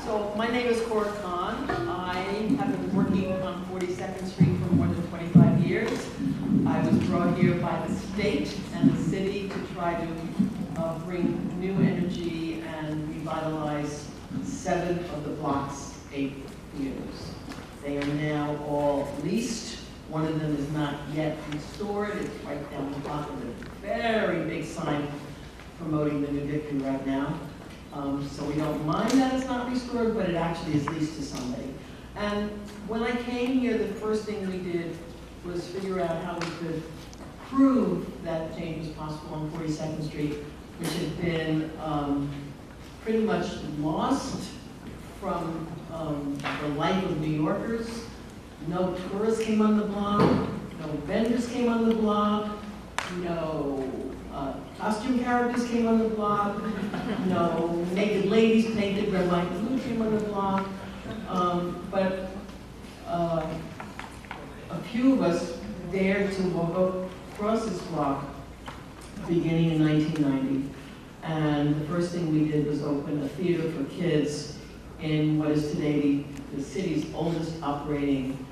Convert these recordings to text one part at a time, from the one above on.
So my name is Cora Khan. I have been working on 42nd Street for more than 25 years. I was brought here by the state and the city to try to bring new energy and revitalize 7 of the block's 8 theaters. They are now all leased. One of them is not yet restored. It's right down the block with a very big sign promoting the New Victory right now. So we don't mind that it's not restored, but it actually is leased to somebody. And when I came here, the first thing we did was figure out how we could prove that change was possible on 42nd Street, which had been pretty much lost from the life of New Yorkers. No tourists came on the block, no vendors came on the block, no costume characters came on the block, no naked ladies painted red, white, and blue came on the block, but a few of us dared to walk across this block beginning in 1990, and the first thing we did was open a theater for kids in what is today the city's oldest operating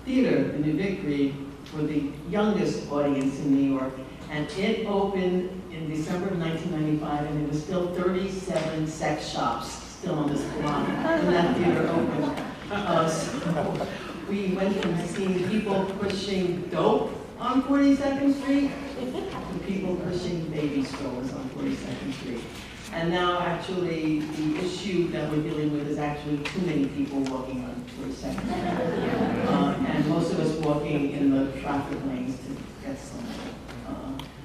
theater, the New Victory, for the youngest audience in New York. And it opened in December of 1995, and there was still 37 sex shops still on this block when that theater opened. So we went from seeing people pushing dope on 42nd Street to people pushing baby strollers on 42nd Street. And now actually the issue that we're dealing with is actually too many people walking on 42nd Street. And most of us walking in the traffic lanes to get somewhere.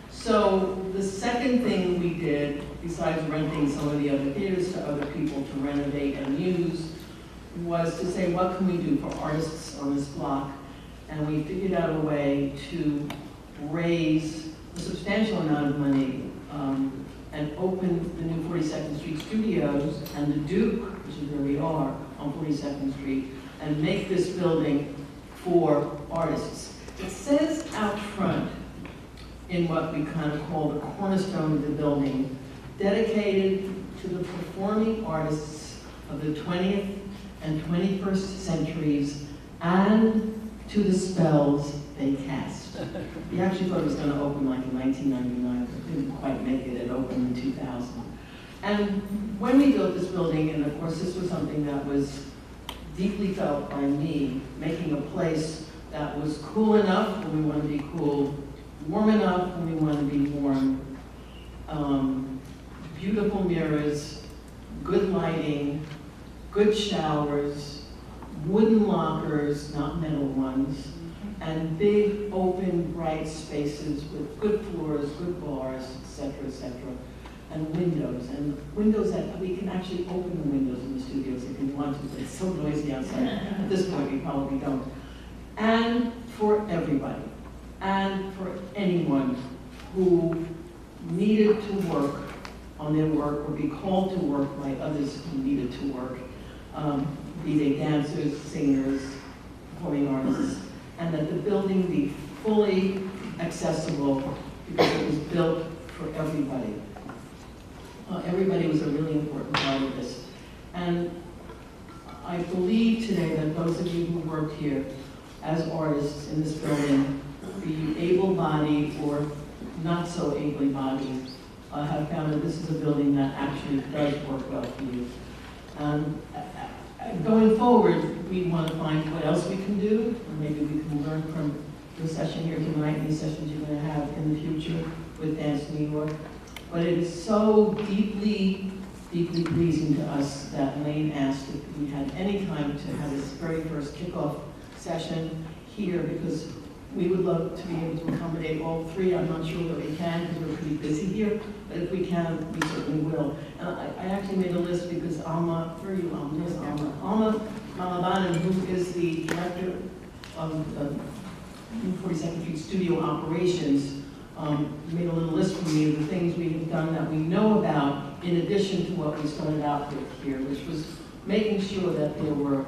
So the second thing we did, besides renting some of the other theaters to other people to renovate and use, was to say, what can we do for artists on this block? And we figured out a way to raise a substantial amount of money and open the new 42nd Street Studios and the Duke, which is where we are, on 42nd Street, and make this building for artists. It says out front, in what we kind of call the cornerstone of the building, dedicated to the performing artists of the 20th and 21st centuries and to the spells they cast. We actually thought it was going to open like in 1999, but didn't quite make it. It opened in 2000. And when we built this building, and of course this was something that was deeply felt by me, making a place that was cool enough when we wanted to be cool, warm enough when we want to be warm, beautiful mirrors, good lighting, good showers, wooden lockers, not metal ones, and big, open, bright spaces with good floors, good bars, etc., and windows that we can actually open the windows in the studios if we want to, but it's so noisy outside. At this point, we probably don't. And for everybody. And for anyone who needed to work on their work or be called to work by others who needed to work, be they dancers, singers, performing artists, and that the building be fully accessible because it was built for everybody. Everybody was a really important part of this. And I believe today that those of you who worked here as artists in this building, be you able-bodied or not so ably-bodied, have found that this is a building that actually does work well for you. Going forward, we want to find what else we can do, or maybe we can learn from the session here tonight and the sessions you're going to have in the future with Dance New York. But it is so deeply, deeply pleasing to us that Lane asked if we had any time to have this very first kickoff session here, because we would love to be able to accommodate all 3. I'm not sure that we can because we're pretty busy here, but if we can, we certainly will. And I actually made a list because Alma, where are you, Alma? There's Alma. Alma Malabanan, who is the director of the 42nd Street Studio Operations, made a little list for me of the things we have done that we know about in addition to what we started out with here, which was making sure that there were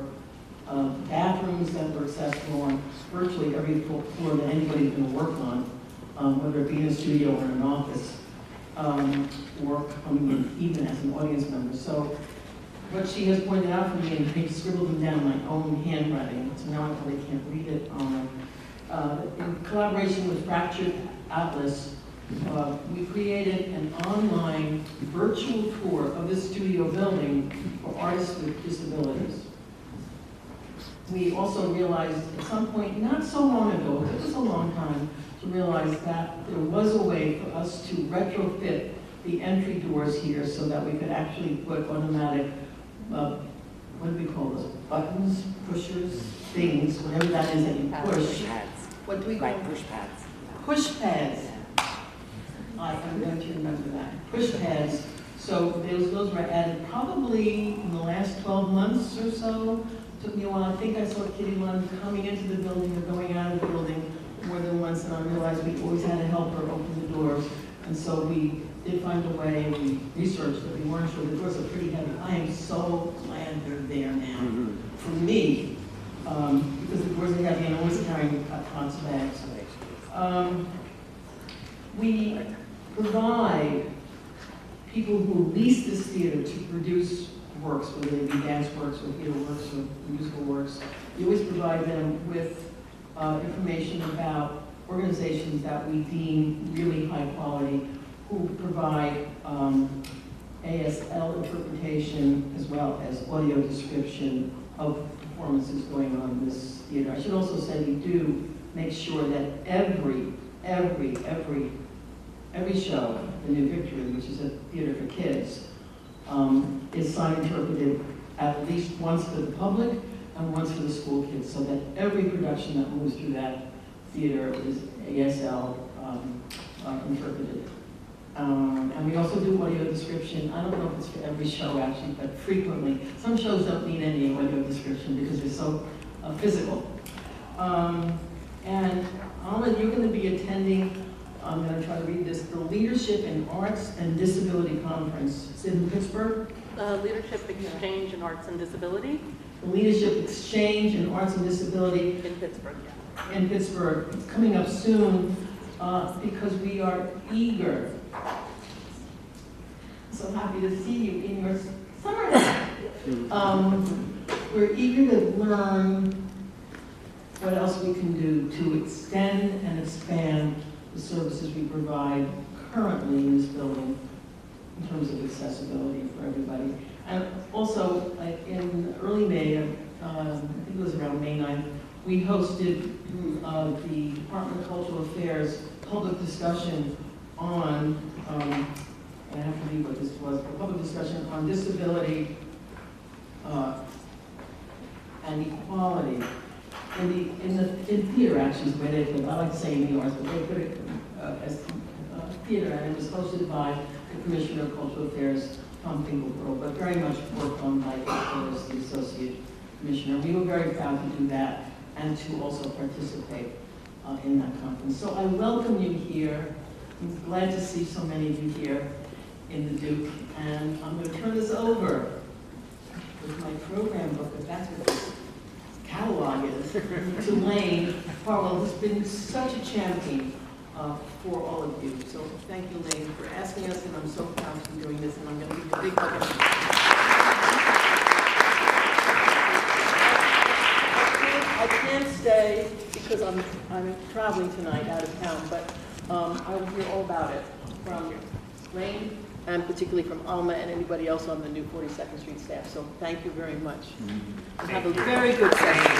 bathrooms that were accessible on virtually every floor that anybody's going to work on, whether it be in a studio or in an office, or coming in even as an audience member. So what she has pointed out for me, and I scribbled them down in my own handwriting, so now I probably can't read it. In collaboration with Fractured Atlas, we created an online virtual tour of the studio building for artists with disabilities. We also realized at some point, not so long ago, it took us a long time to realize that there was a way for us to retrofit the entry doors here so that we could actually put automatic, what do we call those, buttons, pushers, things, whatever that is that you push. What do we call Push pads. Push pads. I'm going to remember that. Push pads. So those were added probably in the last 12 months or so. Took me a while. I think I saw Kitty Lund coming into the building or going out of the building more than once, and I realized we always had to help her open the doors. And so we did find a way. We researched it. We weren't sure. The doors are pretty heavy. I am so glad they're there now. For me, because the doors are heavy and always carrying lots of bags. We provide people who lease this theater to produce works, whether they be dance works or theater works or musical works. We always provide them with information about organizations that we deem really high quality, who provide ASL interpretation as well as audio description of performances going on in this theater. I should also say we do make sure that every show, The New Victory, which is a theater for kids, is sign interpreted at least once for the public and once for the school kids, so that every production that moves through that theater is ASL interpreted. And we also do audio description. I don't know if it's for every show actually, but frequently. Some shows don't need any audio description because they're so physical. And Alma, you're going to be attending, I'm going to try to read this, the Leadership in Arts and Disability Conference. It's in Pittsburgh. Leadership Exchange in Arts and Disability. The Leadership Exchange in Arts and Disability. In Pittsburgh, yeah. In Pittsburgh. It's coming up soon because we are eager. So happy to see you in your summer. We're eager to learn what else we can do to extend and expand the services we provide currently in this building in terms of accessibility for everybody. And also, in early May, I think it was around May 9th, we hosted the Department of Cultural Affairs public discussion on, I have to read what this was, a public discussion on disability and equality. In theater, actually, is where they put it. I like to say in the arts, but they put it as theater, and it was hosted by the Commissioner of Cultural Affairs, Tom Finkelpearl, but very much worked on by as the Associate Commissioner. We were very proud to do that and to also participate in that conference. So I welcome you here. I'm glad to see so many of you here in the Duke, and I'm going to turn this over with my program book, if that's what this catalog is, to Lane Farwell, who's been such a champion for all of you. So thank you, Lane, for asking us, and I'm so proud to be doing this, and I'm going to give you a big hug. I can't stay because I'm traveling tonight out of town, but I will hear all about it from Lane, and particularly from Alma and anybody else on the new 42nd Street staff. So thank you very much. And have a very good session.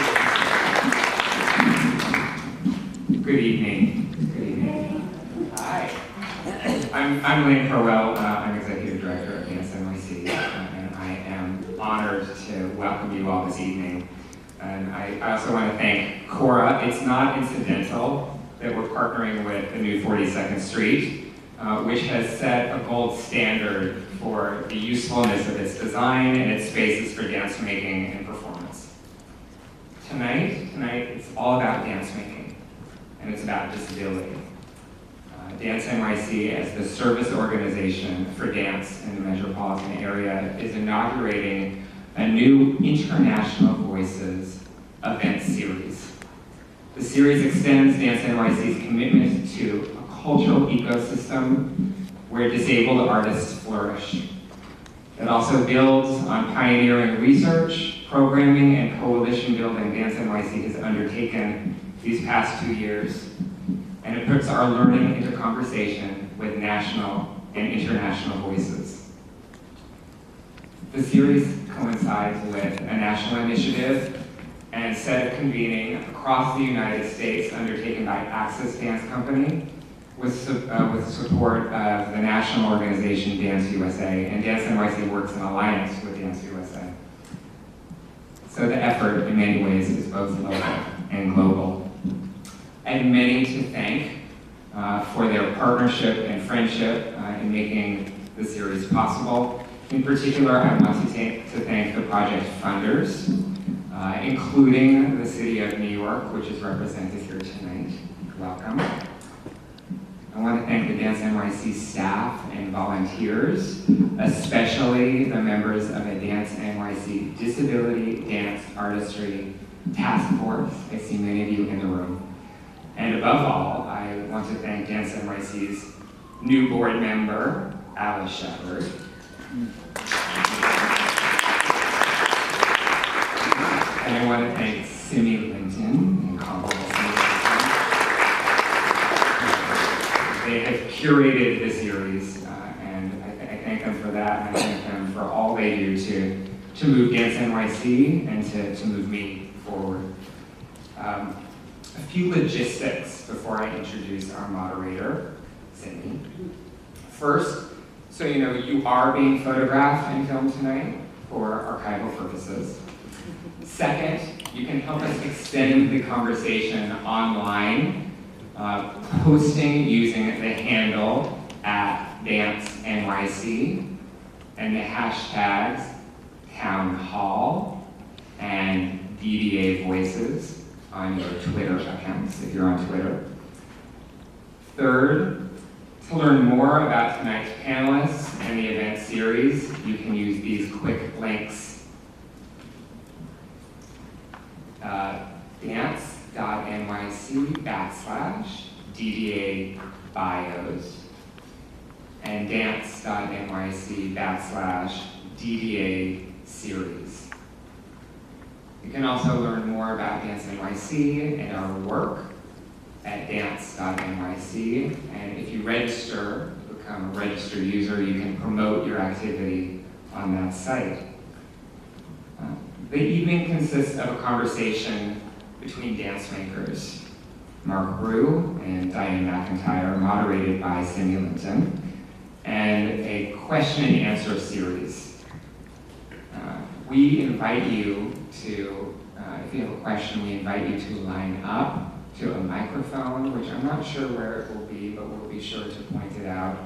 Good evening. Good evening. Hi. I'm Lane Farwell. I'm Executive Director of Dance NYC, and I am honored to welcome you all this evening. And I also want to thank Cora. It's not incidental that we're partnering with the new 42nd Street, which has set a gold standard for the usefulness of its design and its spaces for dance making and performance. Tonight it's all about dance making, and it's about disability. Dance NYC, as the service organization for dance in the metropolitan area, is inaugurating a new International Voices event series. The series extends Dance NYC's commitment to a cultural ecosystem where disabled artists flourish. It also builds on pioneering research, programming, and coalition building Dance NYC has undertaken these past 2 years. And it puts our learning into conversation with national and international voices. The series coincides with a national initiative and set of convening across the United States undertaken by Access Dance Company with support of the national organization Dance USA, and Dance NYC works in alliance with Dance USA. So the effort in many ways is both local and global. I have many to thank for their partnership and friendship in making the series possible. In particular, I want to thank the project funders, including the City of New York, which is represented here tonight. Welcome. I want to thank the Dance NYC staff and volunteers, especially the members of a Dance NYC Disability Dance Artistry Task Force. I see many of you in the room. And above all, I want to thank Dance NYC's new board member, Alice Shepard. And I want to thank Simi Linton and Comparable Simi. They have curated the series, and I thank them for that, and I thank them for all they do to move Dance NYC and to move me forward. A few logistics before I introduce our moderator, Simi. First, so you know, you are being photographed and filmed tonight for archival purposes. Second, you can help us extend the conversation online, posting using the handle @DanceNYC and the hashtags Town Hall and DDA Voices on your Twitter accounts, if you're on Twitter. Third, to learn more about tonight's panelists and the event series, you can use these quick links. dance.nyc/DDA bios and dance.nyc/DDA series. You can also learn more about Dance NYC and our work at dance.nyc, and if you register, become a registered user, you can promote your activity on that site. The evening consists of a conversation between dance makers, Mark Brew and Diane McIntyre, moderated by Simi Linton, and a question and answer series. We invite you to, if you have a question, we invite you to line up to a microphone, which I'm not sure where it will be, but we'll be sure to point it out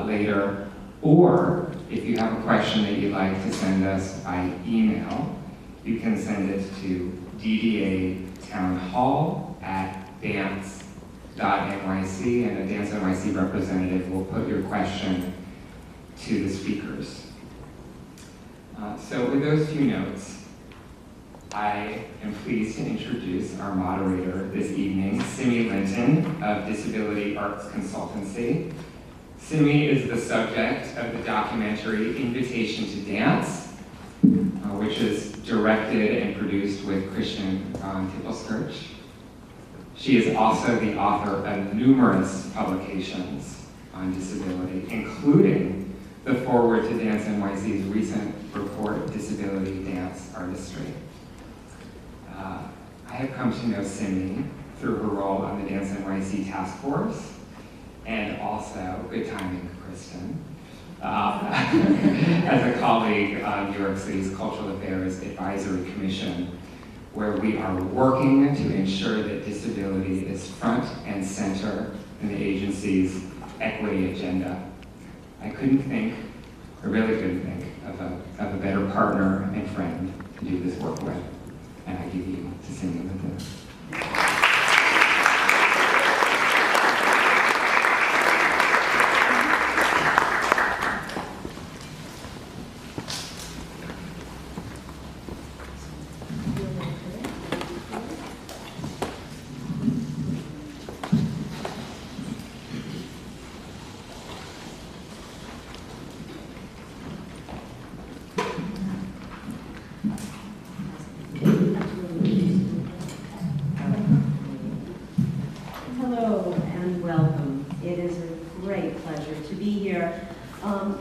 later. Or if you have a question that you'd like to send us by email, you can send it to ddatownhall@dance.nyc, and a Dance NYC representative will put your question to the speakers. So with those few notes, I am pleased to introduce our moderator this evening, Simi Linton of Disability Arts Consultancy. Simi is the subject of the documentary Invitation to Dance, which is directed and produced with Christian von Tippelskirch. She is also the author of numerous publications on disability, including the foreword to Dance NYC's recent report, Disability Dance Artistry. I have come to know Simi through her role on the Dance NYC task force, and also, good timing, Kristen, as a colleague on New York City's Cultural Affairs Advisory Commission, where we are working to ensure that disability is front and center in the agency's equity agenda. I really couldn't think of a better partner and friend to do this work with, and I give you to Simi Linton. a pleasure to be here.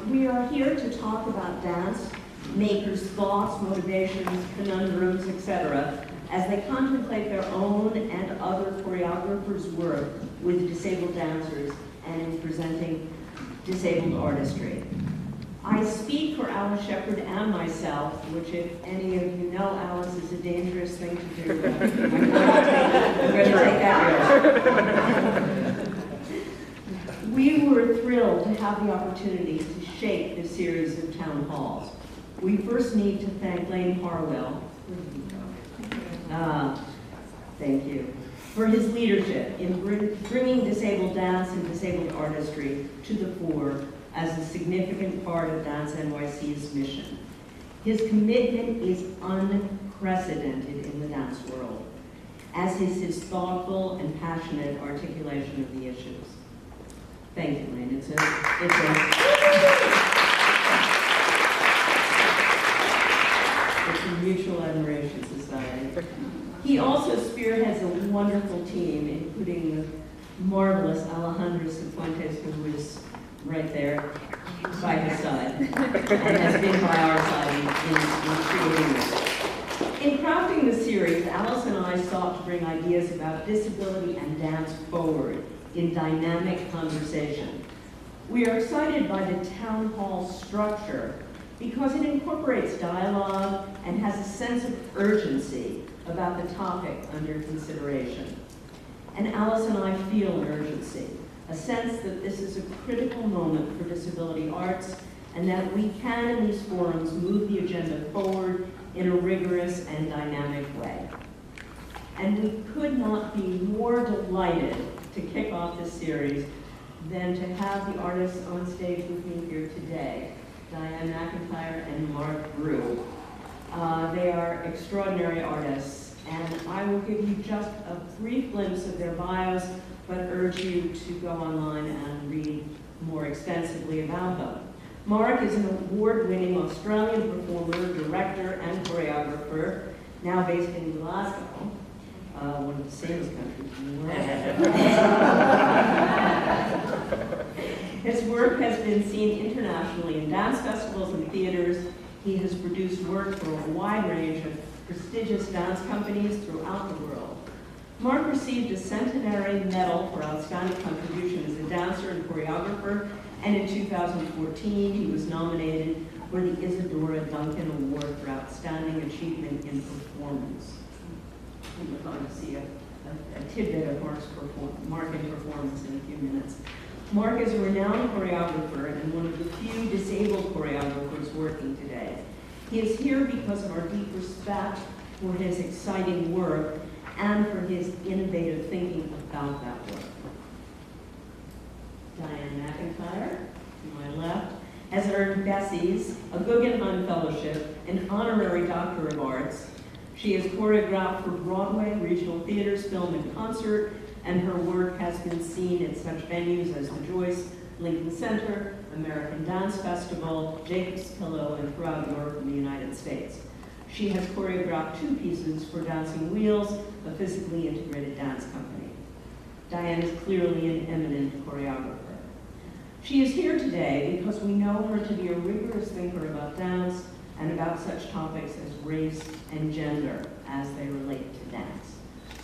We are here to talk about dance, makers' thoughts, motivations, conundrums, etc., as they contemplate their own and other choreographers' work with disabled dancers and in presenting disabled artistry. I speak for Alice Shepherd and myself, which if any of you know Alice is a dangerous thing to do. I'm going to take that risk. We were thrilled to have the opportunity to shape this series of town halls. We first need to thank Lane Harwell. Thank you. For his leadership in bringing disabled dance and disabled artistry to the fore as a significant part of Dance NYC's mission. His commitment is unprecedented in the dance world, as is his thoughtful and passionate articulation of the issues. Thank you, Lane. It's a mutual admiration society. He also spearheads a wonderful team, including the marvelous Alejandra Cifuentes, who is right there by his side, and has been by our side in creating this. In crafting the series, Alice and I sought to bring ideas about disability and dance forward in dynamic conversation. We are excited by the town hall structure because it incorporates dialogue and has a sense of urgency about the topic under consideration. And Alice and I feel an urgency, a sense that this is a critical moment for disability arts and that we can, in these forums, move the agenda forward in a rigorous and dynamic way. And we could not be more delighted to kick off this series than to have the artists on stage with me here today, Diane McIntyre and Mark Brew. They are extraordinary artists, and I will give you just a brief glimpse of their bios, but urge you to go online and read more extensively about them. Mark is an award-winning Australian performer, director, and choreographer, now based in Glasgow, one of the safest countries in the world. His work has been seen internationally in dance festivals and theaters. He has produced work for a wide range of prestigious dance companies throughout the world. Mark received a Centenary Medal for Outstanding Contribution as a dancer and choreographer, and in 2014 he was nominated for the Isadora Duncan Award for Outstanding Achievement in Performance. We're going to see a tidbit of Mark in performance in a few minutes. Mark is a renowned choreographer and one of the few disabled choreographers working today. He is here because of our deep respect for his exciting work and for his innovative thinking about that work. Diane McIntyre, to my left, has earned Bessie's, a Guggenheim Fellowship, an honorary Doctor of Arts. She has choreographed for Broadway, regional theaters, film, and concert, and her work has been seen at such venues as the Joyce Lincoln Center, American Dance Festival, Jacob's Pillow, and throughout Europe and the United States. She has choreographed 2 pieces for Dancing Wheels, a physically integrated dance company. Diane is clearly an eminent choreographer. She is here today because we know her to be a rigorous thinker about dance and about such topics as race and gender as they relate to dance.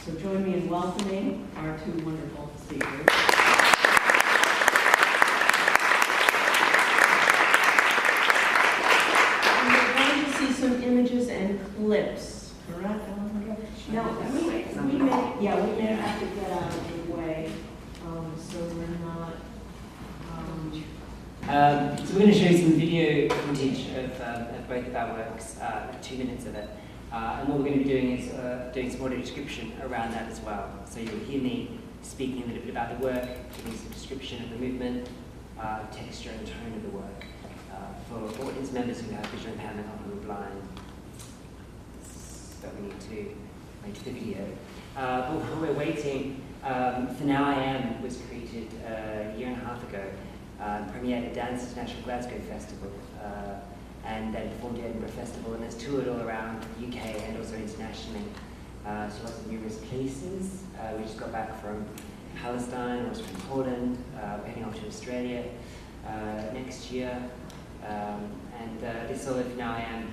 So join me in welcoming our 2 wonderful speakers. And we're going to see some images and clips, correct? Now, we may have to get out of the way, so we're not. So we're going to show you some video footage of both of our works, 2 minutes of it. And what we're going to be doing is doing some audio description around that as well. So you'll hear me speaking a little bit about the work, giving some description of the movement, texture and tone of the work for audience members who have visual impairment or who are blind. That we need to make the video. But while we're waiting, For Now I Am was created a year and a half ago, premiered at Dance International Glasgow Festival, and then performed at Edinburgh Festival, and has toured all around the UK and also internationally. So lots of numerous places. We just got back from Palestine, I was from Poland, we're heading off to Australia next year. This All If Now I Am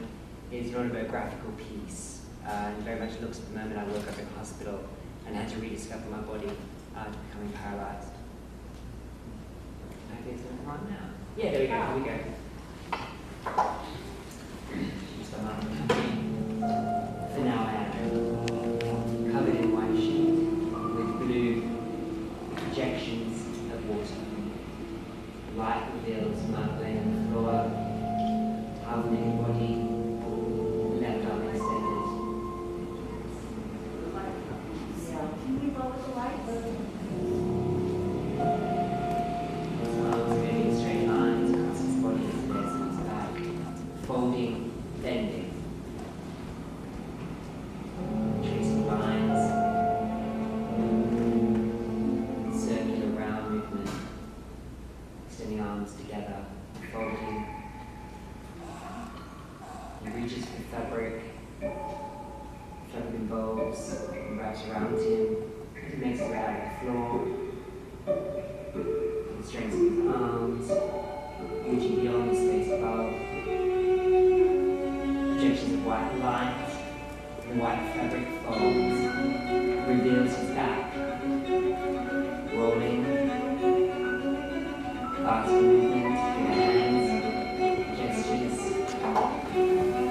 is an autobiographical piece, and very much looks at the moment I woke up in hospital and had to rediscover my body after becoming paralyzed. Can I get something on now? Yeah, there we go, here we go. For now I am covered in white sheet with blue projections of water. Light reveals marbling on the floor, half naked body, left arm extended. Can we go with the light? His arms moving in straight lines across his body as legs on his back, folding, bending. Tracing lines, circular round movement, extending arms together, folding. He reaches for fabric involves and wraps around him. He makes his way out of the floor. He strains his arms, reaching beyond the space above. Projections of white light. The white fabric folds, reveals his back, rolling, fast movement with the hands, gestures,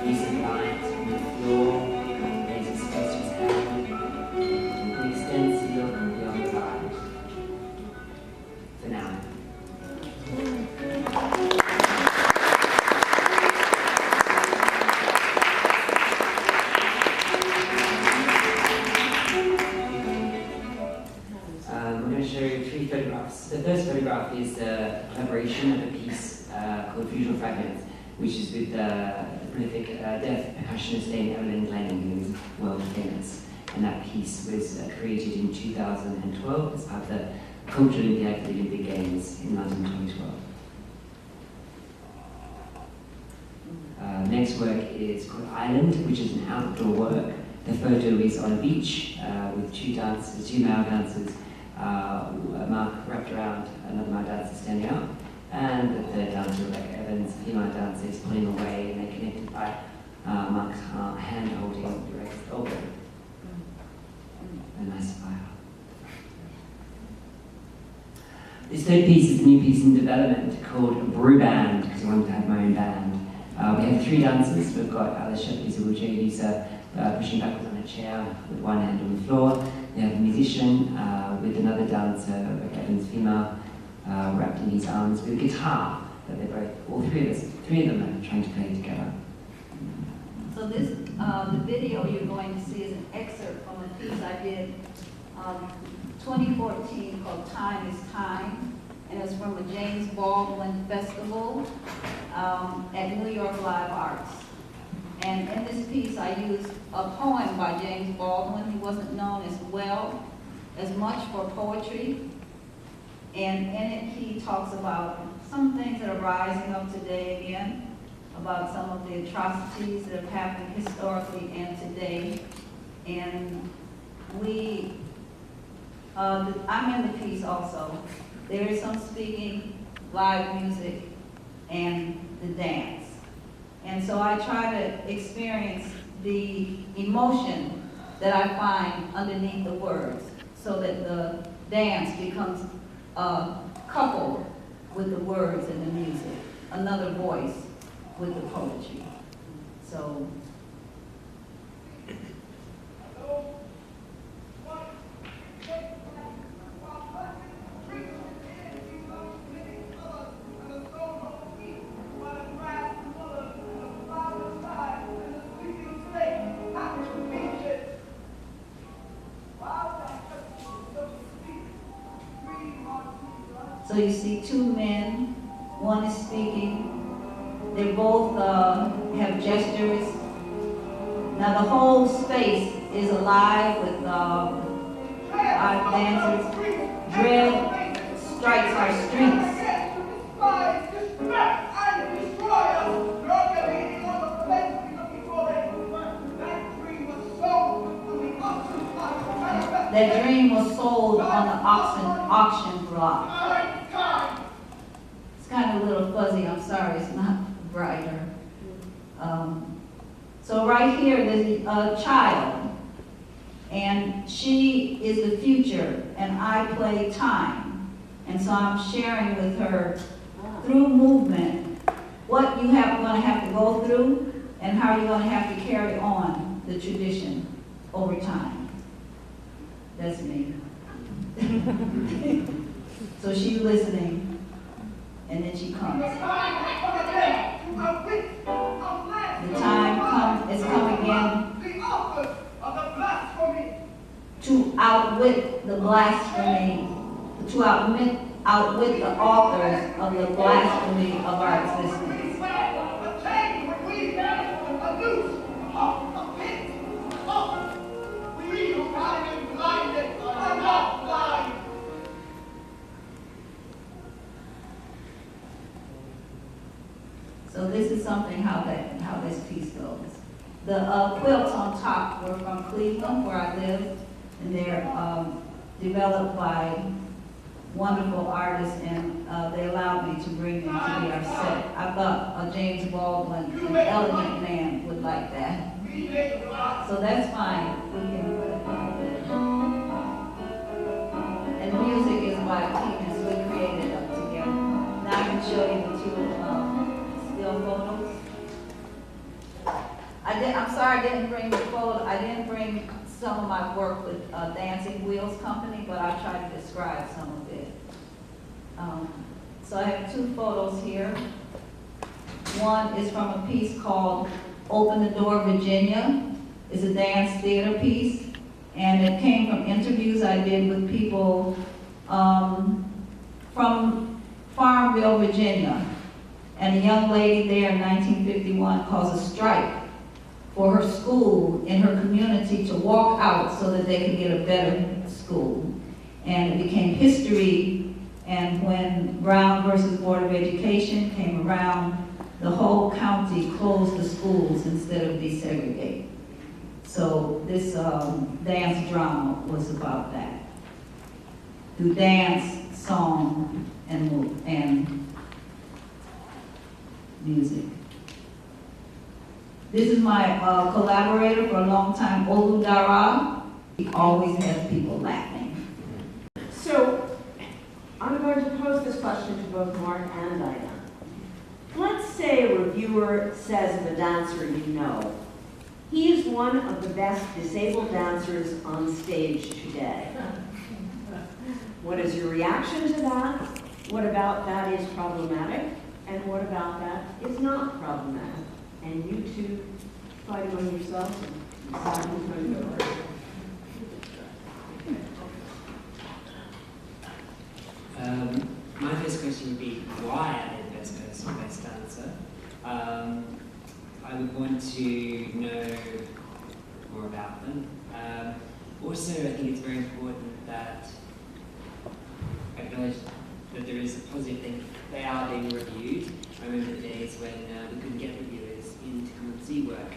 use of light on the floor, raises space to his hand, an extensive look beyond the light. For now. Three photographs. The first photograph is a collaboration of a piece called Fusional Fragments, which is with the prolific deaf percussionist Dame Evelyn Glenning, who is world famous. And that piece was created in 2012 as part of the Cultural Olympiad for the Olympic Games in London 2012. Next work is called Island, which is an outdoor work. The photo is on a beach with two male dancers. Mark wrapped around another male dancer standing up, and the third dancer, Rebecca Evans, a female dancer, is pulling away, and they're connected by Mark's hand holding Rebecca's elbow. A nice smile. This third piece is a new piece in development called Brew Band, because I wanted to have my own band. We have three dancers. We've got Alice Shepley, who's pushing backwards on a chair with one hand on the floor. We have a musician with another dancer, Rebecca Evans, female, wrapped in his arms with a guitar that they're both, all three of them are trying to play together. So this, the video you're going to see is an excerpt from a piece I did 2014 called Time is Time, and it's from a James Baldwin festival at New York Live Arts. And in this piece I used a poem by James Baldwin. He wasn't known as much for poetry. And in it he talks about some things that are rising up today again, about some of the atrocities that have happened historically and today. And I'm in the piece also. There is some speaking, live music, and the dance. And so I try to experience the emotion that I find underneath the words so that the dance becomes coupled with the words and the music, another voice with the poetry. So. So you see two men, one is speaking, they both have gestures. Now the whole space is alive with our dancers. Dread strikes our streets. that dream was sold on the auction block. It's kind of a little fuzzy, I'm sorry, it's not brighter. So right here, there's a child, and she is the future, and I play time. And so I'm sharing with her through movement what you are going to have to go through and how you're going to have to carry on the tradition over time. That's me. So she's listening, and then she comes. The time is coming again to outwit the blasphemy, to outwit the authors of the blasphemy of our existence. So this is something how this piece goes. The quilts on top were from Cleveland, where I live, and they're developed by wonderful artists, and they allowed me to bring them to be our set. I thought James Baldwin, an elegant man, would like that. So that's fine. We can put it on there. And the music is by Tinas. We created it together. Now I can show you the two still photos. I'm sorry I didn't bring the photo. I didn't bring some of my work with Dancing Wheels Company, but I tried to describe some of it. So I have two photos here. One is from a piece called Open the Door, Virginia. It's a dance theater piece, and it came from interviews I did with people from Farmville, Virginia. And a young lady there in 1951 caused a strike for her school in her community to walk out so that they could get a better school. And it became history, and when Brown versus Board of Education came around, the whole county closed the schools instead of desegregate. So this dance drama was about that. Through dance, song, and music. This is my collaborator for a long time, Olu Dara. He always has people laughing. So, I'm going to pose this question to both Mark and Diana. Let's say a reviewer says of a dancer you know, he is one of the best disabled dancers on stage today. What is your reaction to that? What about that is problematic? And what about that is not problematic? And you two fight among yourselves and decide who's going to go first. My first question would be, why are they the best person, best dancer? I would want to know more about them. Also, I think it's very important that I acknowledge that there is a positive thing. They are being reviewed. I remember the days when we couldn't get reviewers in to come and see work.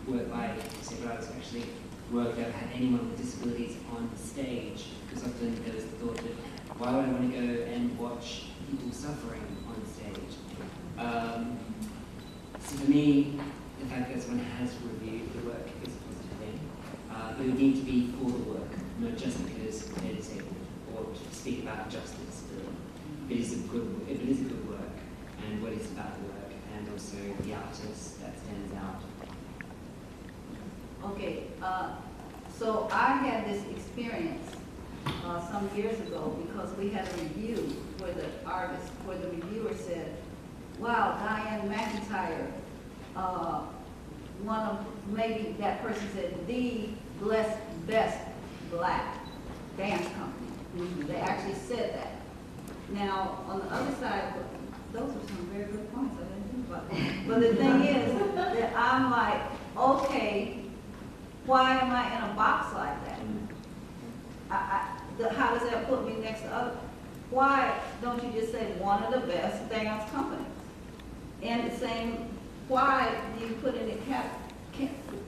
Work by disabled artists, actually work that had anyone with disabilities on stage, because often there was the thought that, why would I want to go and watch people suffering on stage? So for me, the fact that someone has reviewed the work is a positive thing. But it would need to be for the work, not just because they're disabled, or to speak about just the disability. If it is a good work, and what is about the work, and also the artist that stands out. Okay, so I had this experience some years ago because we had a review where the reviewer said, wow, Diane McIntyre, maybe that person said, the best black dance company. They actually said that. Now, on the other side, those are some very good points I didn't think about that. But the thing is that I'm like, okay, why am I in a box like that? How does that put me next to other? Why don't you just say one of the best dance companies? And the same, why do you put in a cap?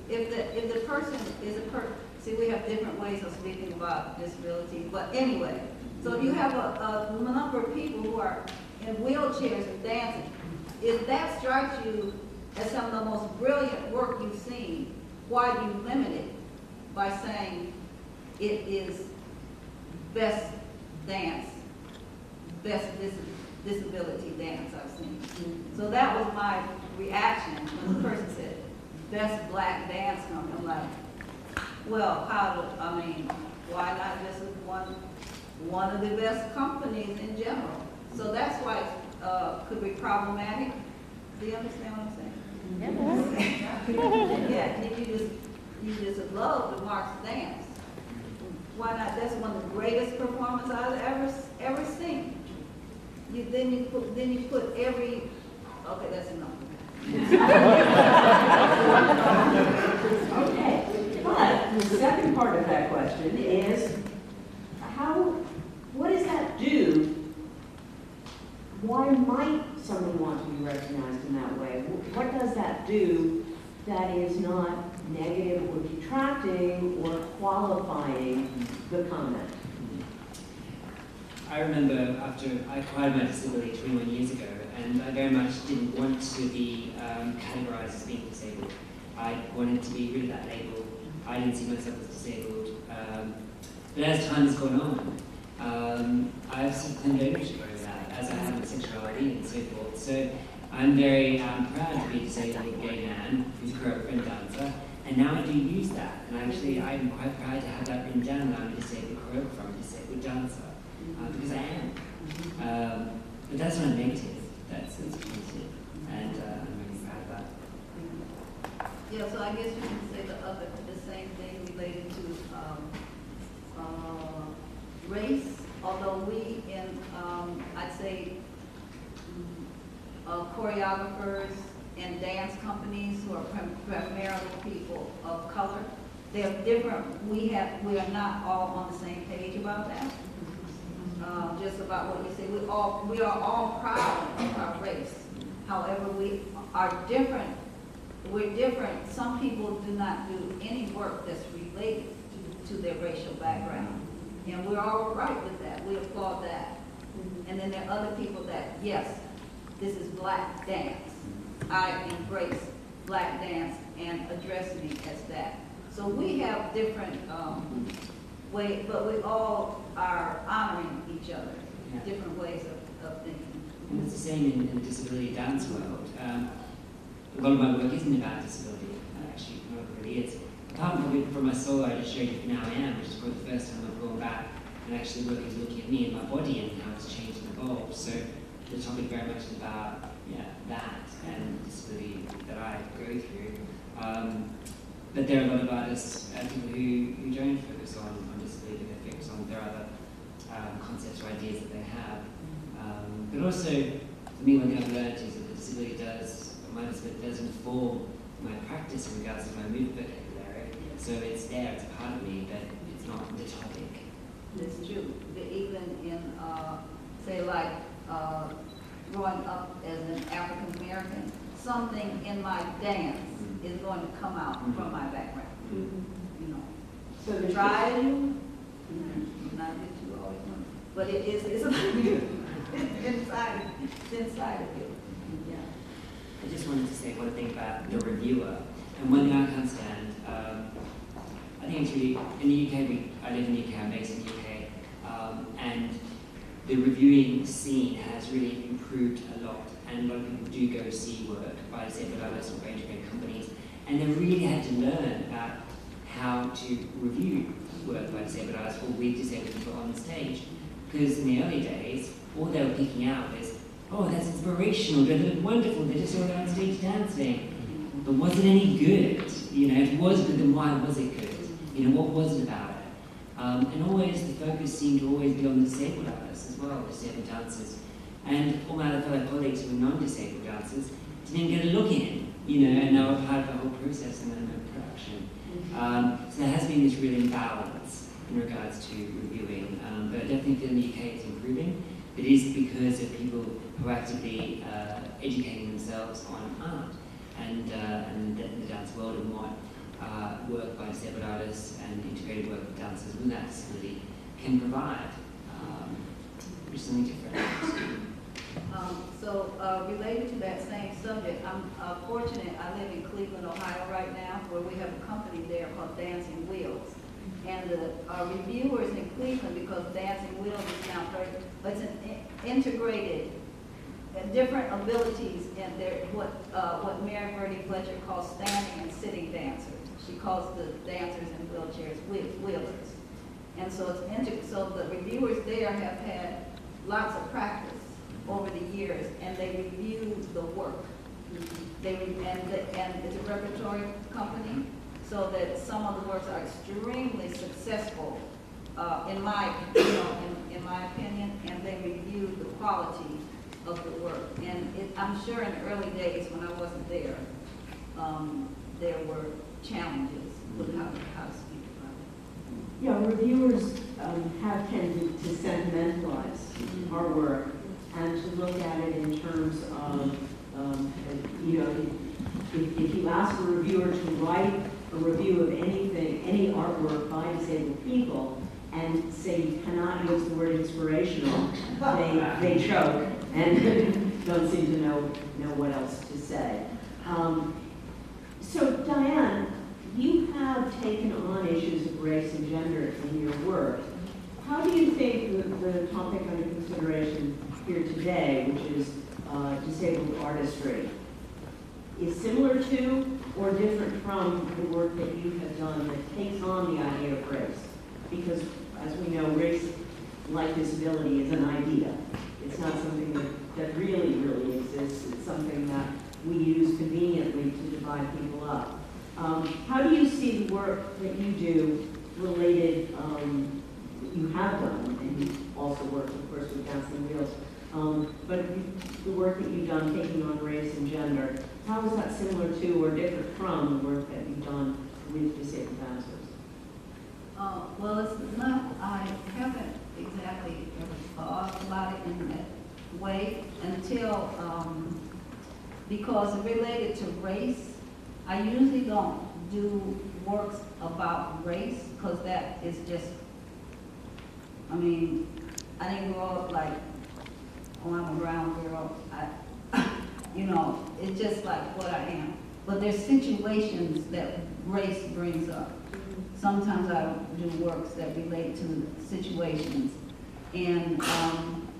If the person is See, we have different ways of speaking about disability, but anyway, so if you have a number of people who are in wheelchairs and dancing, if that strikes you as some of the most brilliant work you've seen, why do you limit it by saying it is best dance, best disability dance I've seen? So that was my reaction when the person said, best black dance company. I'm like, well, why not just one of the best companies in general? So that's why it could be problematic. Do you understand what I'm saying? Yeah, and if you just love the Marx dance, why not? That's one of the greatest performances I've ever seen. Then you put every, okay, that's enough. Okay, but the second part of that question is, what does that do? Why might someone want to be recognized in that way? What does that do that is not negative or detracting or qualifying the comment? I remember after I acquired my disability 21 years ago, and I very much didn't want to be categorized as being disabled. I wanted to be rid of that label. I didn't see myself as disabled. But as time has gone on, I've sort of claimed ownership over that, as I have with sexuality and so forth. So I'm very proud to be a disabled gay man who's a choreographer dancer, and now I do use that. And actually, I'm quite proud to have that written down that I'm a disabled choreographer, I'm a disabled dancer, because I am. But that's not negative, that's positive, and I'm really proud of that. Yeah, so I guess you can say the same thing related to race, although we in, I'd say, choreographers and dance companies who are primarily people of color, they're different. We are not all on the same page about that. Just about what you say, we are all proud of our race. However, we are different. We're different. Some people do not do any work that's related to their racial background. And we're all right with that. We applaud that. And then there are other people that, yes, this is black dance. I embrace black dance and address me as that. So we have different ways, but we all are honoring each other, different ways of thinking. And it's the same in the disability dance world. A lot of my work isn't about disability, actually, not really is. Apart from my solo I just showed you for Now I Am, which is probably the first time I've gone back and actually work is looking at me and my body and how it's changed and evolved. So the topic very much is about that and disability that I go through. But there are a lot of artists, people who don't focus on disability, they focus on their other concepts or ideas that they have. But also, for me, one thing I've learned is that the disability does inform my practice in regards to my movement vocabulary. So it's there, it's a part of me, but it's not the topic. It's true. Even in, say, like growing up as an African American, something in my dance is going to come out from my background. You know, So there's try to not get you always know, but it's inside of you. Yeah. I just wanted to say one thing about the reviewer, and one thing I can't stand. I think it's really, in the UK, I live in the UK, I'm based in the UK, and the reviewing scene has really improved a lot, and a lot of people do go see work by disabled artists or going to great companies, and they really had to learn about how to review work by disabled artists or with disabled people on the stage. Because in the early days, all they were picking out was, oh, that's inspirational, they look wonderful, they're just all on stage dancing. But was it any good? You know, if it was good, then why was it good? You know, what was it about it? And always, the focus seemed to always be on disabled artists as well, disabled dancers. And all my other fellow colleagues who were non-disabled dancers didn't get a look in, you know, and they were part of the whole process and then the production. So there has been this real imbalance in regards to reviewing, but I definitely feel in the UK it's improving. It is because of people proactively educating themselves on art and the dance world and what work by disabled artists and integrated work with dancers within that disability can provide, which is something different. Related to that same subject, I'm fortunate, I live in Cleveland, Ohio right now, where we have a company there called Dancing Wheels. And the reviewers in Cleveland, because Dancing Wheels is now it's an integrated, different abilities, and they're what Mary Birdie Fletcher calls standing and sitting dancers. She calls the dancers in wheelchairs wheelers. And so so the reviewers there have had lots of practice over the years, and they review the work. And it's a repertory company, so that some of the works are extremely successful, in my opinion, and they review the quality of the work. And I'm sure in the early days when I wasn't there, there were challenges with how to speak about it. Yeah, reviewers have tended to sentimentalize our work and to look at it in terms of, if you ask a reviewer to write a review of anything, any artwork by disabled people, and say you cannot use the word inspirational, they choke and don't seem to know what else to say. So Diane, you have taken on issues of race and gender in your work. How do you think the topic under consideration here today, which is disabled artistry, is similar to or different from the work that you have done that takes on the idea of race? Because, as we know, race, like disability, is an idea. It's not something that really exists. It's something that we use conveniently to divide people up. How do you see the work that you do related, you have done, and you also worked, of course, with Dancing Wheels, but the work that you've done taking on race and gender, how is that similar to or different from the work that you've done with disabled dancers? Well, it's not, I haven't exactly ever thought about it in that way until, because related to race, I usually don't do works about race, because that is just, I mean, I didn't grow up like, oh, I'm a brown girl. It's just like what I am. But there's situations that race brings up. Sometimes I do works that relate to situations. And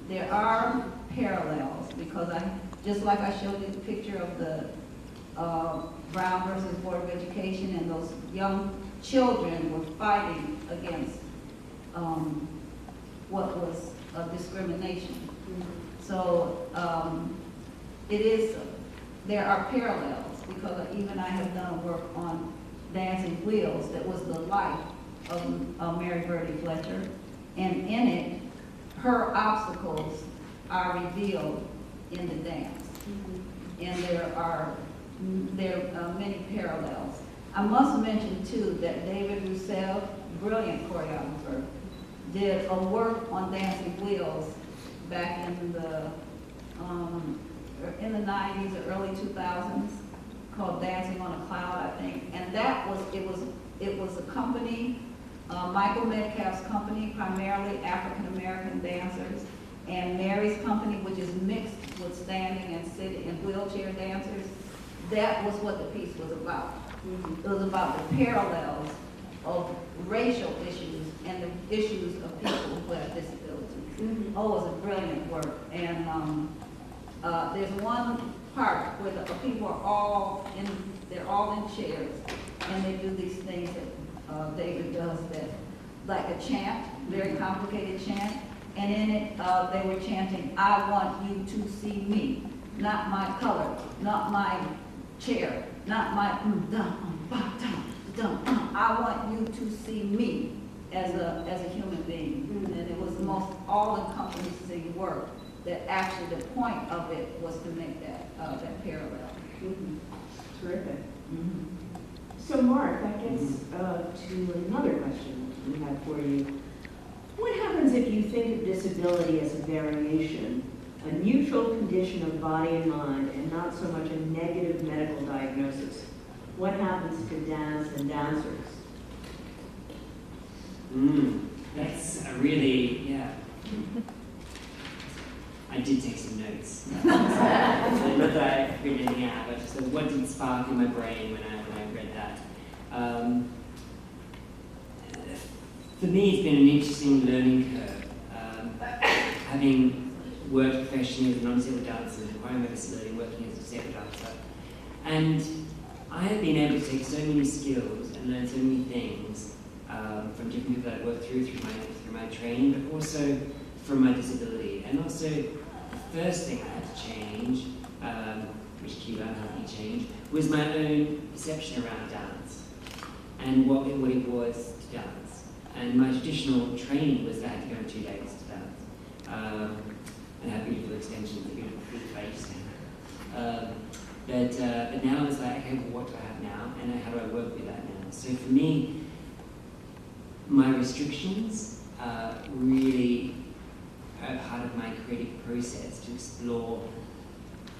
there are parallels, because just like I showed you the picture of the Brown versus Board of Education, and those young children were fighting against what was discrimination. So there are parallels, because even I have done work on Dancing Wheels that was the life of Mary Birdie Fletcher, and in it, her obstacles are revealed in the dance. And there are many parallels. I must mention too that David Roussel, brilliant choreographer, did a work on Dancing Wheels back in the 90s or early 2000s, called Dancing on a Cloud, I think. And it was a company, Michael Metcalf's company, primarily African American dancers, and Mary's company, which is mixed with standing and sitting and wheelchair dancers. That was what the piece was about. It was about the parallels of racial issues and the issues of people who have disabilities. Oh, it was a brilliant work. And there's one part where the people are they're all in chairs, and they do these things that David does, that like a chant, very complicated chant. And in it, they were chanting, "I want you to see me, not my color, not my chair, not my I want you to see me as a human being." And it was the most all-encompassing work that actually the point of it was to make that parallel. Terrific. So Mark, that gets to another question we have for you. What happens if you think of disability as a variation, a neutral condition of body and mind, and not so much a negative medical diagnosis? what happens to dance and dancers? That's a really, yeah. I did take some notes. So not that I figured anything out, but just what did spark in my brain when I read that. For me, it's been an interesting learning curve. Having worked professionally as a non-disabled dancer, acquiring my disability, working as a disabled dancer, and I have been able to take so many skills and learn so many things from different people that I worked through my training, but also from my disability. And also, the first thing I had to change, which Cuba helped me change, was my own perception around dance and what it was to dance. And my traditional training was that I had to go on 2 days to dance and have beautiful extensions, a beautiful face. But now it's like, okay, well, what do I have now, and how do I work with that now? So for me, my restrictions really are part of my creative process to explore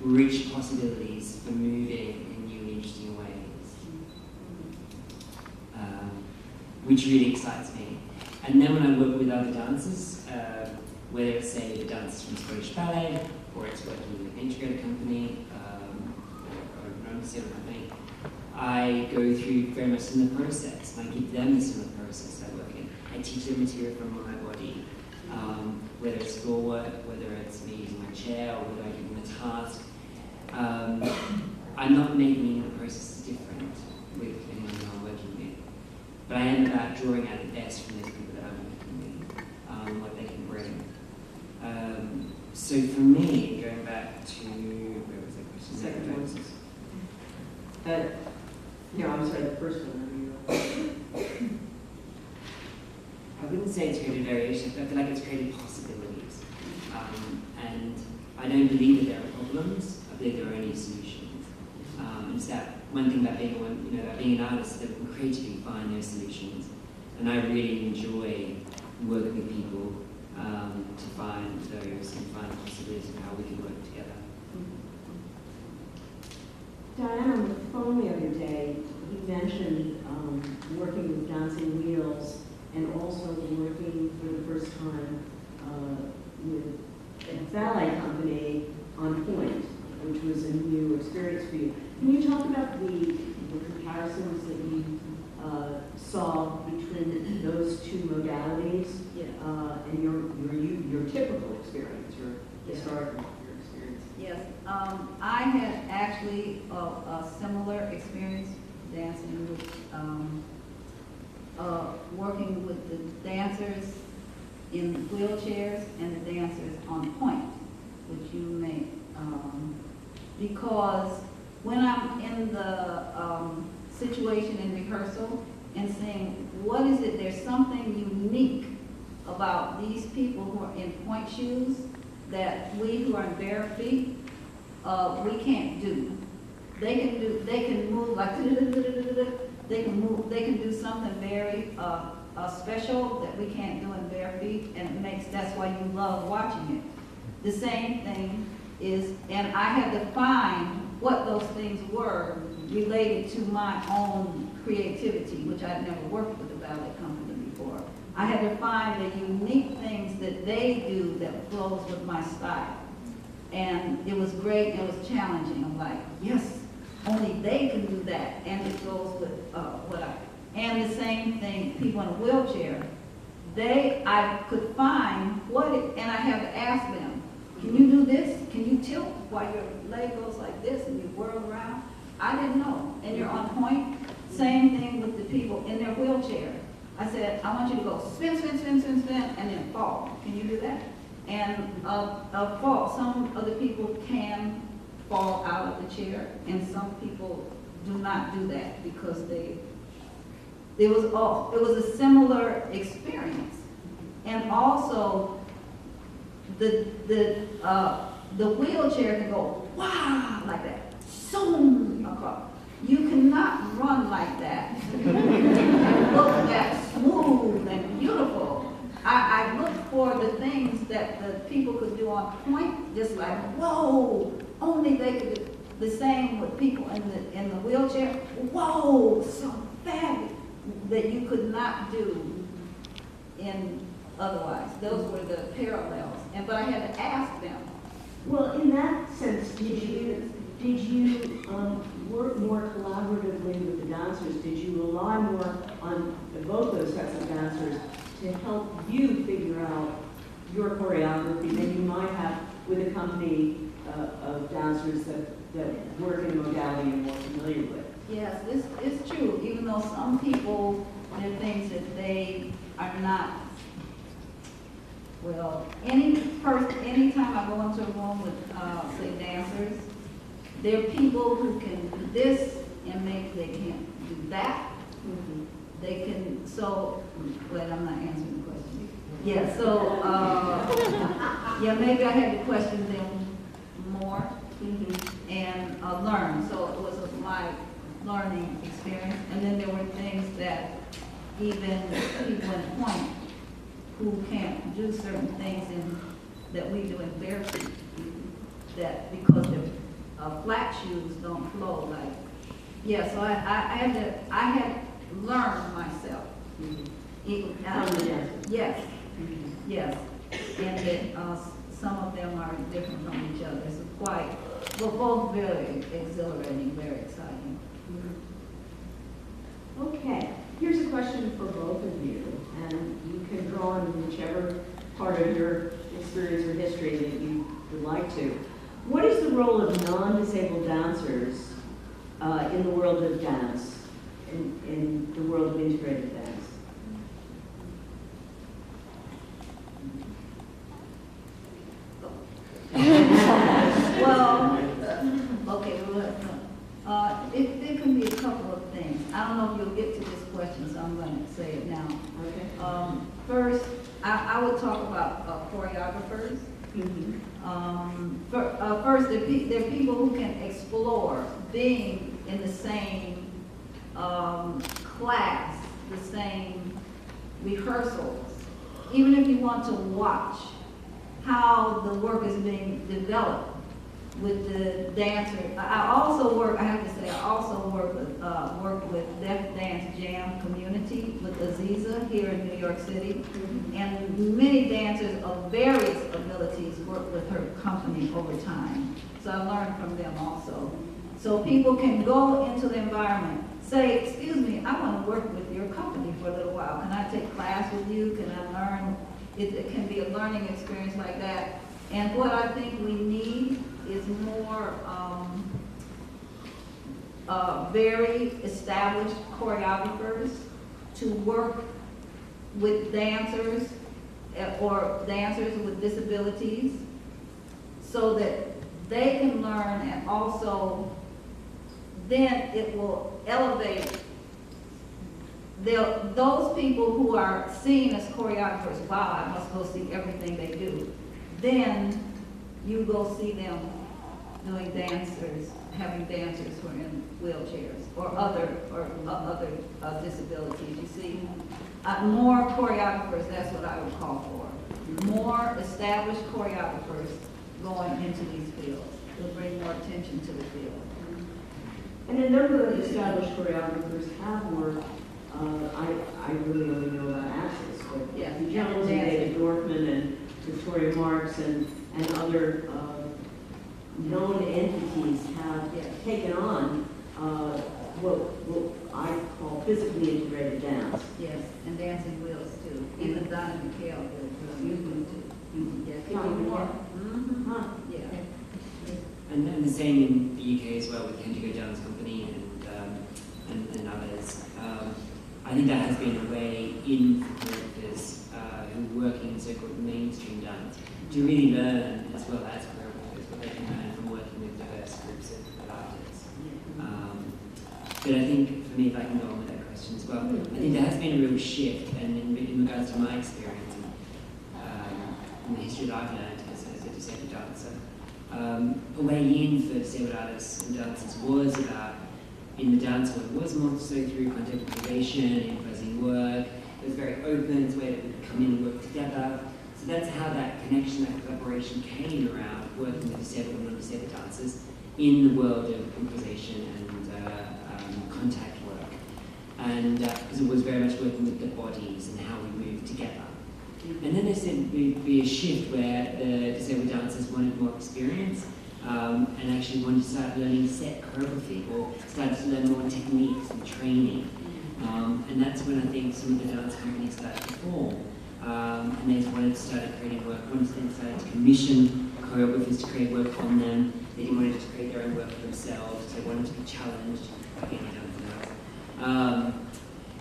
rich possibilities for moving in new and interesting ways, which really excites me. And then when I work with other dancers, whether it's, say, the dancers from Scottish Ballet, or it's working with an integrated company, or a non-disabled company, I go through very much similar process, and I give them the similar process I work in. I teach them material from my body, whether it's floor work, whether it's me using my chair, or whether I give them a task. I'm not making the process different with anyone who I'm working with, but I am about drawing out the best from those people that I'm working with, what they can bring. So for me, going back to, where was that question? Second one. No, I'm sorry, the first one. I wouldn't say it's created variation, I feel like it's created possibilities. And I don't believe that there are problems, I believe there are only solutions. It's that one thing about being about being an artist, that we can creatively find those solutions. And I really enjoy working with people to find those and find possibilities of how we can work together. Diana, on the phone the other day, you mentioned working with Dancing Wheels and also working for the first time with a ballet company on Point, which was a new experience for you. Can you talk about the comparisons that you saw between those two modalities and your typical experience, your historical experience? Yes, I had actually a similar experience dancing with, working with the dancers in wheelchairs and the dancers on Point, which you may, because when I'm in the situation in rehearsal and saying, what is it, there's something unique about these people who are in Point shoes that we who are in bare feet, we can't do. They can move like, they can do something very special that we can't do in bare feet, and that's why you love watching it. The same thing is, and I had to find what those things were related to my own creativity, which I'd never worked with a ballet company before. I had to find the unique things that they do that flows with my style. And it was great, it was challenging. I'm like, yes, only they can do that. And it goes with and the same thing, people in a wheelchair, I could find and I have to ask them, can you do this? Can you tilt while your leg goes like this and you whirl around? I didn't know. And you're on Point. Same thing with the people in their wheelchair. I said, I want you to go spin, spin, spin, spin, spin, and then fall. Can you do that? And fall. Some of the people can fall out of the chair, and some people do not do that because it was a similar experience. And also, the wheelchair can go wow like that, zoom across. You cannot run like that. Look that smooth and beautiful. I looked for the things that the people could do on Point, just like, whoa, only they could do. the same with people in the wheelchair. Whoa, so fabulous that you could not do in otherwise. Those were the parallels. But I had to ask them. Well, in that sense, did you work more collaboratively with the dancers? Did you rely more on both those types of dancers to help you figure out your choreography than you might have with a company of dancers that work in a modality you're more familiar with? Yes, it's true. Even though some people, there are things that they are not. Well, anytime I go into a room with, say, dancers, there are people who can do this and maybe they can't do that. They can, so, wait, I'm not answering the question. Yeah, so, yeah, maybe I had to question them more and learn. So it was my learning experience. And then there were things that even people in point who can't do certain things that we do in therapy, that because their flat shoes don't flow like, yeah, so I had learned myself. Yes, yes, and that some of them are different from each other. So we're both very exhilarating, very exciting. Okay, here's a question for both of you, and you can draw on whichever part of your experience or history that you would like to. What is the role of non-disabled dancers in the world of dance, in the world of integrated dance? Well, okay, it can be a couple of things. I don't know if you'll get to this question, so I'm going to say it now. Okay. First, I would talk about choreographers. First, there are people who can explore being in the same class, the same rehearsals, even if you want to watch how the work is being developed with the dancer. I also work with Deaf Dance Jam community with Aziza here in New York City. And many dancers of various abilities work with her company over time. So I learned from them also. So people can go into the environment, say, excuse me, I want to work with your company for a little while. Can I take class with you? Can I learn? It can be a learning experience like that. And what I think we need is more very established choreographers to work with dancers or dancers with disabilities so that they can learn, and also then it will elevate those people who are seen as choreographers. Wow, I must go see everything they do. Then you go see them doing having dancers who are in wheelchairs or other disabilities. You see, more choreographers. That's what I would call for. More established choreographers going into these fields will bring more attention to the field. And a number of established choreographers have worked. I really only know about Access, but Yeah, the gentlemen, David Dorfman and Victoria Marks and other known entities have taken on what I call physically integrated dance. Yes, and dancing wheels too. Even Donna McHale did too. Yeah, people more. Huh. Yeah. And the same in the UK as well with the Indigo Dance Company and others. I think that has been a way in for choreographers who are working in so-called mainstream dance to really learn as well as choreographers what they can learn from working with diverse groups of artists. But I think, for me, if I can go on with that question as well, I think there has been a real shift, and in regards to my experience in the history that I've learned as a disabled dancer, a way in for disabled artists and dancers was about, in the dance world, was more so through contemporization, improvising work. It was very open, it's a way that we could come in and work together. So that's how that connection, that collaboration came around working with disabled and non-disabled dancers. in the world of improvisation and contact work. And because it was very much working with the bodies and how we move together. And then there seemed to be a shift where the disabled dancers wanted more experience and actually wanted to start learning set choreography or started to learn more techniques and training. And that's when I think some of the dance companies started to form. And they wanted to start creating work. Once they started to commission choreographers to create work on them, they didn't want to create their own work for themselves. They wanted to be challenged by getting done for themselves.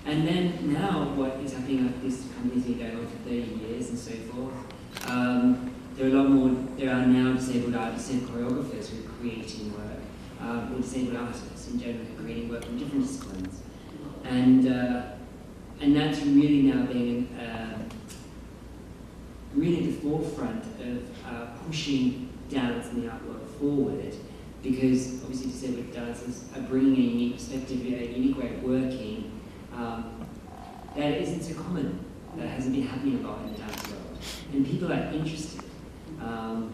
And then now what is happening, like these companies have been going on for 30 years and so forth. There are now disabled artists and choreographers who are creating work, or disabled artists in general who are creating work from different disciplines. And that's really now being really the forefront of pushing dance and the art work forward, because obviously disabled dancers are bringing a unique perspective, a unique way of working that isn't so common, that hasn't been happening a lot in the dance world. And people are interested and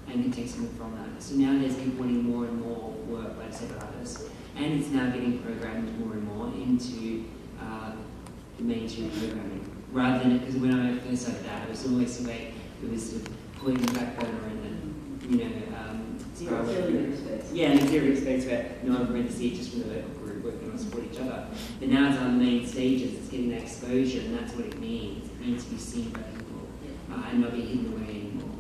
can take something from that. So now there's people wanting more and more work by disabled artists, and it's now getting programmed more and more into the mainstream programming. Rather than, because when I first started that, it was always the way it was sort of put in the back burner and then, The auxiliary space. yeah, an auxiliary space where no one really see it just from the local group working on support each other. But now it's on the main stages, it's getting that exposure, and that's what it means. It means to be seen by people and not be hidden away anymore.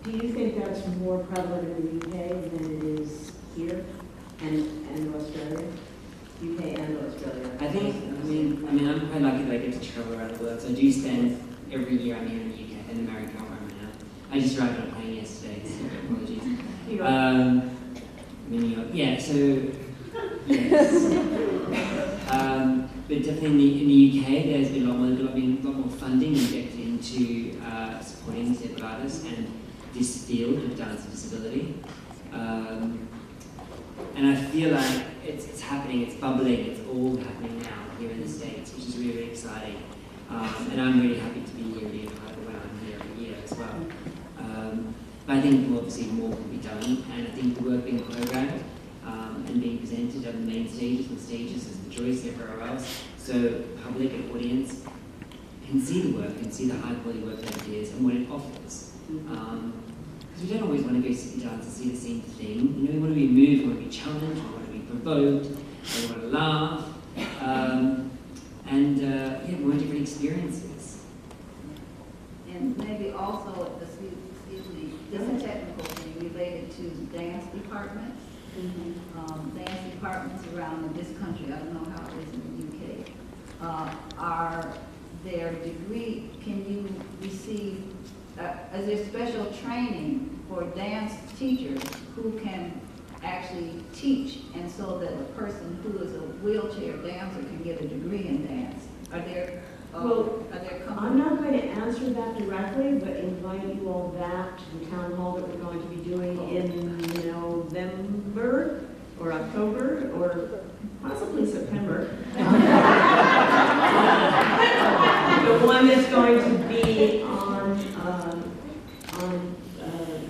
Do you think that's more prevalent in the UK than it is here and Australia? UK and Australia. I mean, I'm quite lucky that I get to travel around the world. So I do spend every year I'm here in the UK, in America, where I'm right now. I just arrived on a plane yesterday, so apologies. New York. Yeah, so yes. But definitely in the UK, there's been a lot more funding injected into supporting disabled artists and this field of dance and disability. And I feel like it's happening, it's bubbling, it's all happening now here in the States, which is really, really exciting. And I'm really happy to be here, being part of it when I'm here every year as well. But I think obviously more can be done, and I think the work being programmed and being presented on the main stages and stages is the choice everywhere else, so public and audience can see the work and see the high quality work that it is and what it offers. Because we don't always want to go sit and dance and see the same thing. You know, we want to be moved, we want to be challenged, we want to be provoked, we want to laugh, yeah, we want different experiences. And maybe also, excuse me, just a technical thing related to dance departments. Dance departments around this country, I don't know how it is in the UK, are their degree, can you receive, is there special training for dance teachers who can actually teach, and so that a person who is a wheelchair dancer can get a degree in dance? Are there I'm not going to answer that directly, but invite you all back to the town hall that we're going to be doing in November or October or possibly September. The one that's going to be on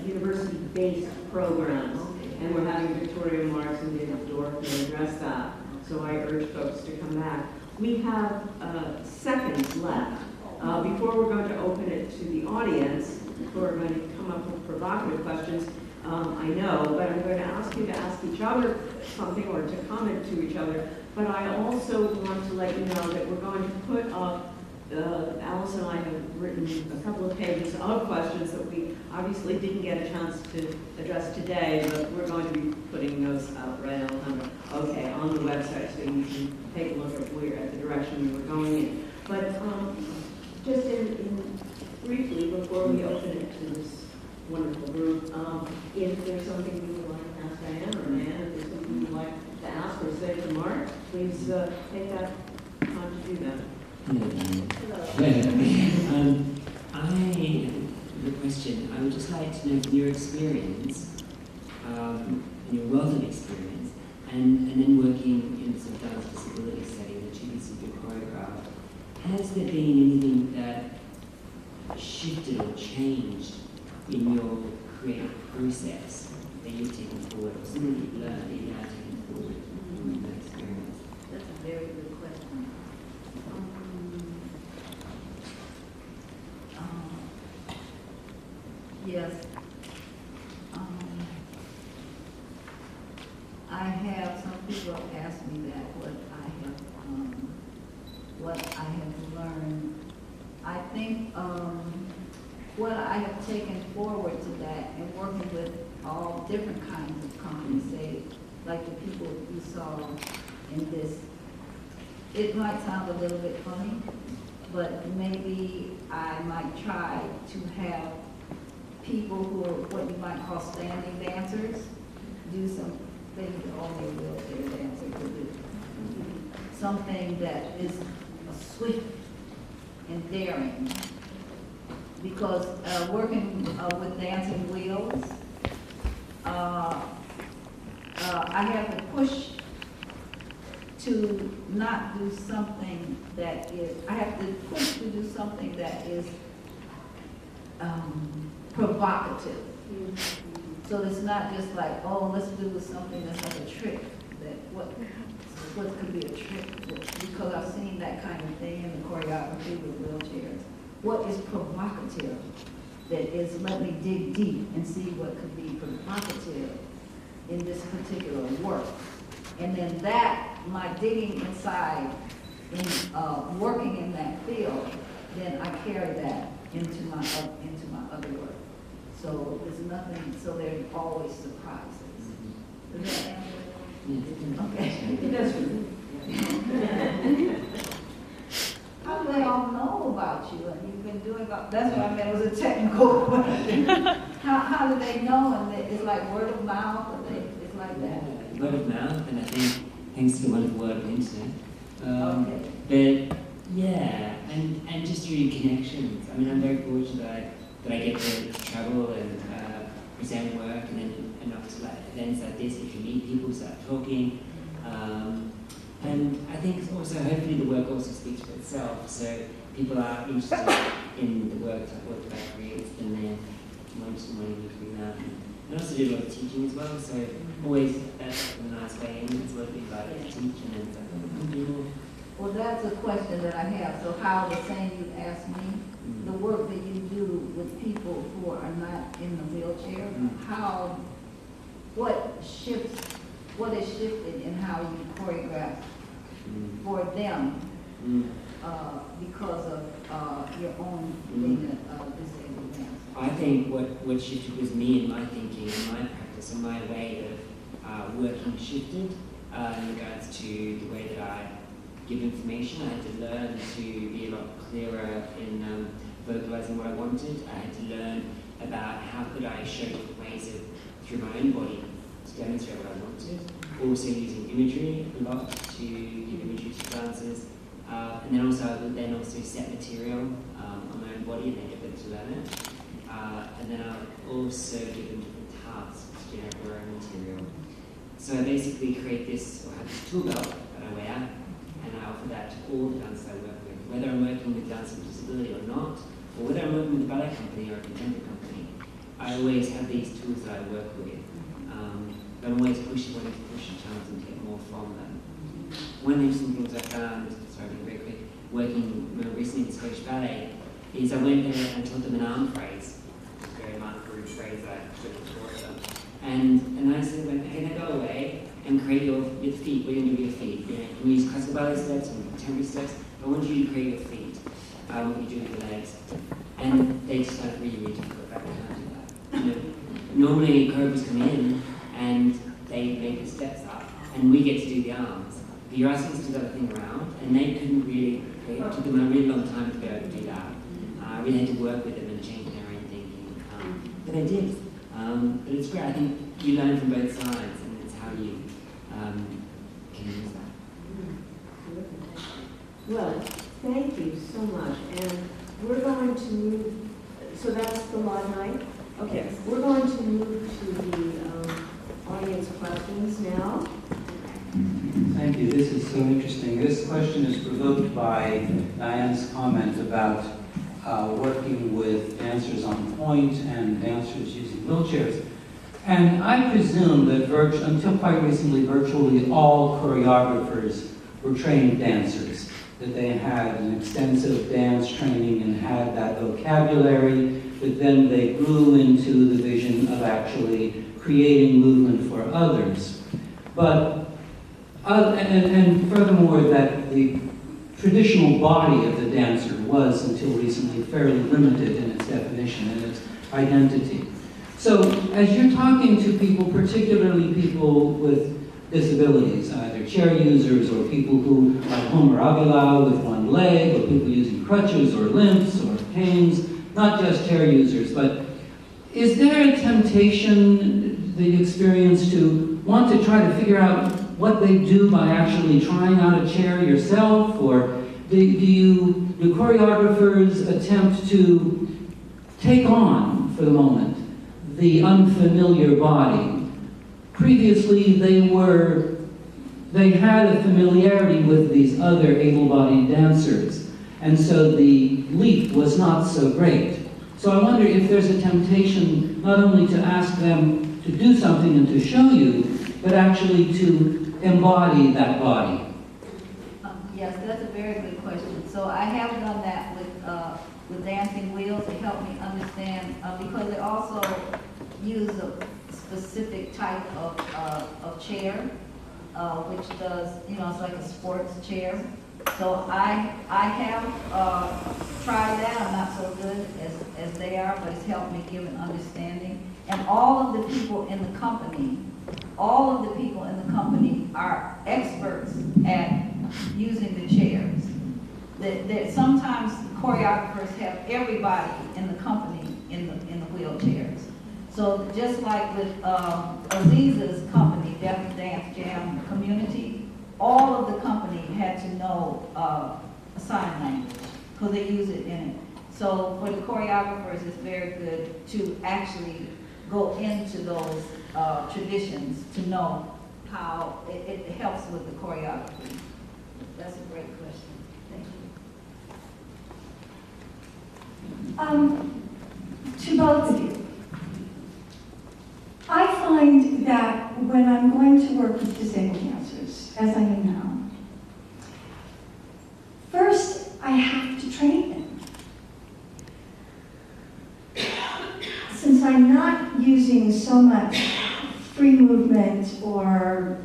university-based programs, and we're having Victoria Marks and David Dorfman address that. So I urge folks to come back. We have seconds left before we're going to open it to the audience, who are going to come up with provocative questions. I know, but I'm going to ask you to ask each other something or to comment to each other. But I also want to let you know that we're going to put up, Alice and I have written a couple of pages of questions that we obviously didn't get a chance to address today, but we're going to be putting those out right on the website, so you can take a look at the direction we're going in. But just in briefly, before we open it to this wonderful group, if there's something you would like to ask Diane or Nan, if there's something you'd like to ask or say to Mark, please take that time to do that. The question, I would just like to know from your experience, and your wealth of experience, and then working in some dance disability setting that you can see your choreograph, has there been anything that shifted or changed in your creative process you've taken forward or something you've learned that you've now taken forward from that experience? That's a very good question. Yes. I have, some people have asked me that, what I have learned. I think, what I have taken forward to that and working with all different kinds of companies, say, like the people you saw in this, it might sound a little bit funny, but maybe I might try to have people who are what you might call standing dancers do some things that only a wheelchair dancer could do. Something that is swift and daring. Because working with dancing wheels, I have to push to not do something that is, I have to push to do something that is provocative. So it's not just like, oh, let's do something that's like a trick, that what could be a trick, because I've seen that kind of thing in the choreography with wheelchairs. What is provocative that is, let me dig deep and see what could be provocative in this particular work. And then that, my digging inside, in working in that field, then I carry that into my other work. So there's nothing, so there are always surprises. Does that answer? Okay. It does. How do they all know about you? And you've been doing, that's what I meant, it was a technical question. How do they know? And it's like word of mouth, or it's like that? Word of mouth, and I think thanks to the wonderful world of the internet. Okay. But yeah, and just through connections. I mean, I'm very fortunate that I get to travel and present work, and obviously like events like this, if you meet people, start talking. And I think also, hopefully the work also speaks for itself, so people are interested in the work that I create, and they're more interested in wanting to do that. And I also do a lot of teaching as well, so always that's a nice way in, it's what we like to teach and then stuff. Well, that's a question that I have. So how, the same you asked me, the work that you do with people who are not in the wheelchair, how, what is shifted in how you choreograph for them because of your own being a disabled dancer? I think what shifted was me and my thinking and my practice and my way of working shifted in regards to the way that I give information. I had to learn to be a lot clearer in vocalizing what I wanted. I had to learn about how could I show different ways of, through my own body, to demonstrate what I wanted. Also using imagery a lot to give imagery to dancers. And then also I would then also set material on my own body and then get them to learn it. And then I would also give them different tasks to generate their own material. So I basically create this, or have this tool belt that I wear, and I offer that to all the dancers I work with, whether I'm working with dancers with disability or not, or whether I'm working with a ballet company or a contemporary company. I always have these tools that I work with. But I'm always wanting to push the chance and get more from them. One of the interesting things I found, sorry, very quick, working more recently in Scottish Ballet, is I went there and taught them an arm phrase, a very marked phrase that I taught them. And I said, okay, now go away and create your feet. What are you going to do with your feet? You can use classical ballet steps and contemporary steps. I want you to create your feet. What you do with your legs. And they just kind of really difficult that we can't do that. You know, normally choreographers come in and they make the steps up, and we get to do the arms. But you're asking us to do that thing around, and they couldn't really, it took them a really long time to be able to do that. I really had to work with them and change their own thinking. But they did. But it's great. I think you learn from both sides, and it's how you can use that. Well, thank you so much. And we're going to move, so that's the live night? Okay, we're going to move to the audience questions now. Thank you. This is so interesting. This question is provoked by Diane's comment about working with dancers on point and dancers using wheelchairs. And I presume that until quite recently, virtually all choreographers were trained dancers, that they had an extensive dance training and had that vocabulary, but then they grew into the vision of actually creating movement for others. But, and furthermore, that the traditional body of the dancer was, until recently, fairly limited in its definition and its identity. So, as you're talking to people, particularly people with disabilities, either chair users or people who, like Homer Avila with one leg, or people using crutches or limps or canes, not just chair users, but is there a temptation that you experience to want to try to figure out what they do by actually trying out a chair yourself, or do choreographers attempt to take on, for the moment, the unfamiliar body? Previously, they had a familiarity with these other able-bodied dancers, and so the leap was not so great. So I wonder if there's a temptation not only to ask them to do something and to show you, but actually to embody that body. Yes, that's a very good question. So I have done that with dancing wheels to help me understand, because it also uses a specific type of chair, which does, it's like a sports chair. So I have tried that. I'm not so good as they are, but it's helped me give an understanding. And all of the people in the company are experts at using the chairs. That sometimes choreographers have everybody in the company in the wheelchairs. So just like with Aziza's company, Deaf Dance Jam Community, all of the company had to know sign language because they use it in it. So for the choreographers, it's very good to actually go into those traditions to know how it helps with the choreography. That's a great question. Thank you. To both of you, I find that when I'm going to work with disabled dancers, as I am now, first I have to train them. Since I'm not using so much free movement or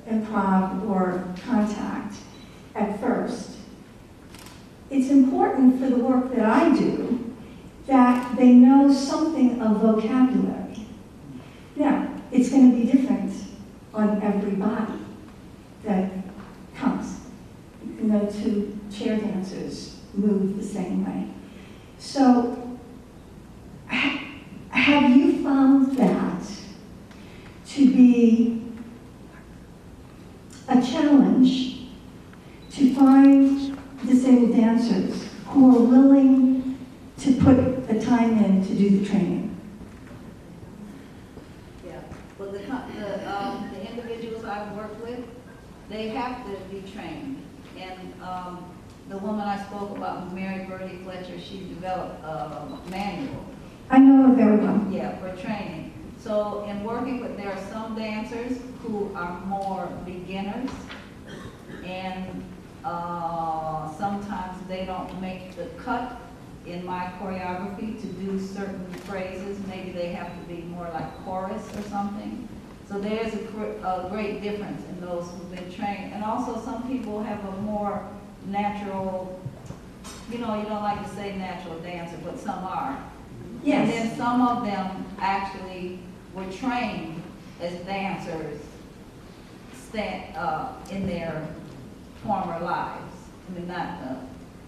improv or contact at first, it's important for the work that I do that they know something of vocabulary. Now, it's going to be different on every body that comes. No two chair dancers move the same way. So, have you found that to be a challenge to find disabled dancers who are willing to put the time in to do the training? Yeah, well, the individuals I've worked with, they have to be trained. And the woman I spoke about, Mary Birdie Fletcher, she developed a manual. I know her very well. Yeah, for training. So in working with, there are some dancers who are more beginners, and sometimes they don't make the cut in my choreography to do certain phrases. Maybe they have to be more like chorus or something. So there's a great difference in those who've been trained. And also some people have a more natural, you don't like to say natural dancer, but some are. Yes. And then some of them actually were trained as dancers in their former lives. I mean, not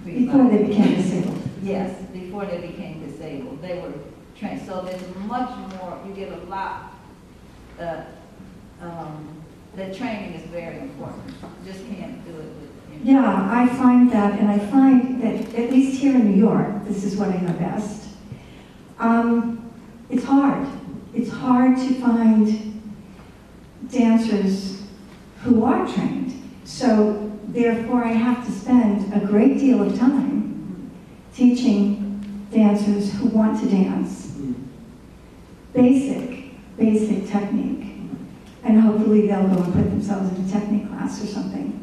Before they became disabled. Yes, before they became disabled. They were trained. So there's much more, you get a lot. The training is very important. You just can't do it with, Yeah, I find that, and I find that, at least here in New York, this is what I know best. It's hard. It's hard to find dancers who are trained. So therefore, I have to spend a great deal of time teaching dancers who want to dance basic basic technique. And hopefully they'll go and put themselves in a technique class or something.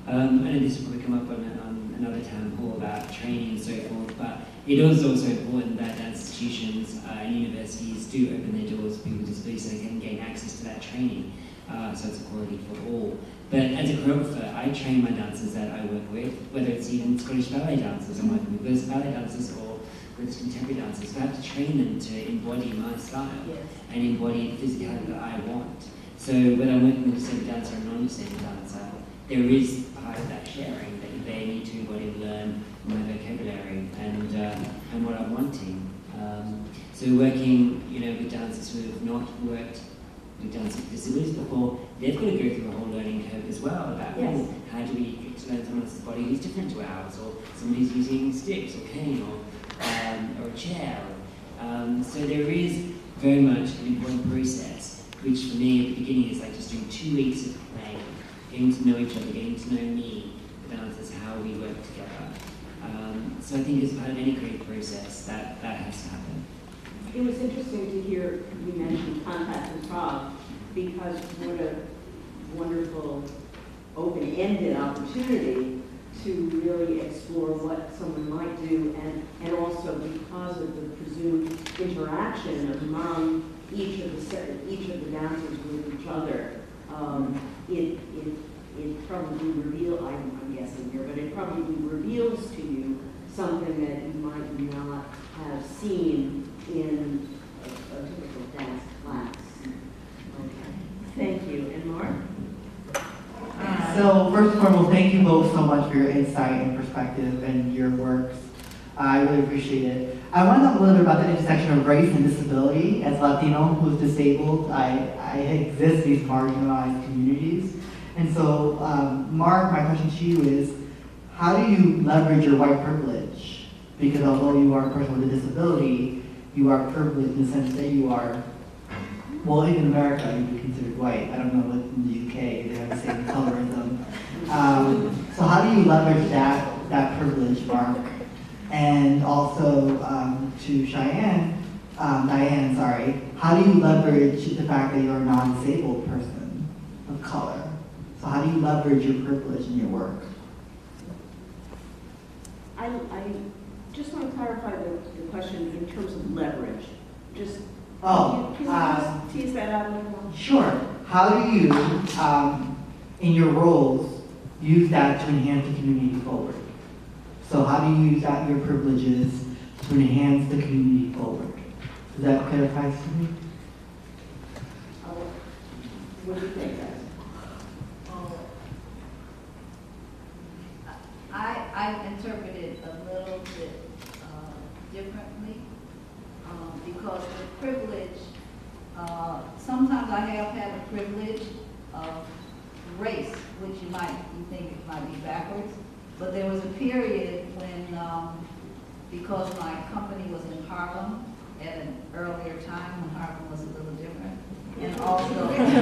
I know this will probably come up on another town hall about training and so forth, but it is also important that institutions and universities do open their doors for people with disabilities so they can gain access to that training, so it's equality for all. But as a choreographer, I train my dancers that I work with, whether it's even Scottish ballet dancers, I'm working with British ballet dancers or British contemporary dancers, so I have to train them to embody my style and embody the physicality that I want. So when I'm working with a disabled dancer and a non-disabled dancer, there is part of that sharing that they need to embody and learn my vocabulary and what I'm wanting. So working, with dancers who have not worked with dancers with disabilities before, they've got to go through a whole learning curve as well about how do we get to learn someone else's body who's different to ours, or somebody who's using sticks or cane or a chair. So there is very much an important process, which for me at the beginning is like just doing 2 weeks of playing, getting to know each other, getting to know me, the dancers, how we work together. So I think as part of any creative process, that has to happen. It was interesting to hear you mention contact and improv, because what a wonderful open-ended opportunity to really explore what someone might do, and also because of the presumed interaction among each of the dancers with each other, it probably reveals, I'm guessing here, but it probably reveals to you something that you might not have seen in a typical dance class. Okay, thank you. And Mark? So first and foremost, thank you both so much for your insight and perspective and your works. I really appreciate it. I want to talk a little bit about the intersection of race and disability. As Latino who's disabled, I exist in these marginalized communities. And so, Mark, my question to you is, how do you leverage your white privilege? Because although you are a person with a disability, you are privileged in the sense that you are, well, in America, you'd be considered white. I don't know what in the UK, they have the same colorism. So how do you leverage that privilege, Mark? And also to Diane, how do you leverage the fact that you're a non-disabled person of color? So how do you leverage your privilege in your work? I just want to clarify the question in terms of leverage. Just can you just tease that out a little more? Sure. How do you, in your roles, use that to enhance the community forward? So how do you use your privileges to enhance the community forward? Does that clarify to me? What do you think, guys? I interpret it a little bit differently because the privilege, sometimes I have had the privilege of race, which you think it might be backwards, but there was a period when, because my company was in Harlem at an earlier time when Harlem was a little different, and also, because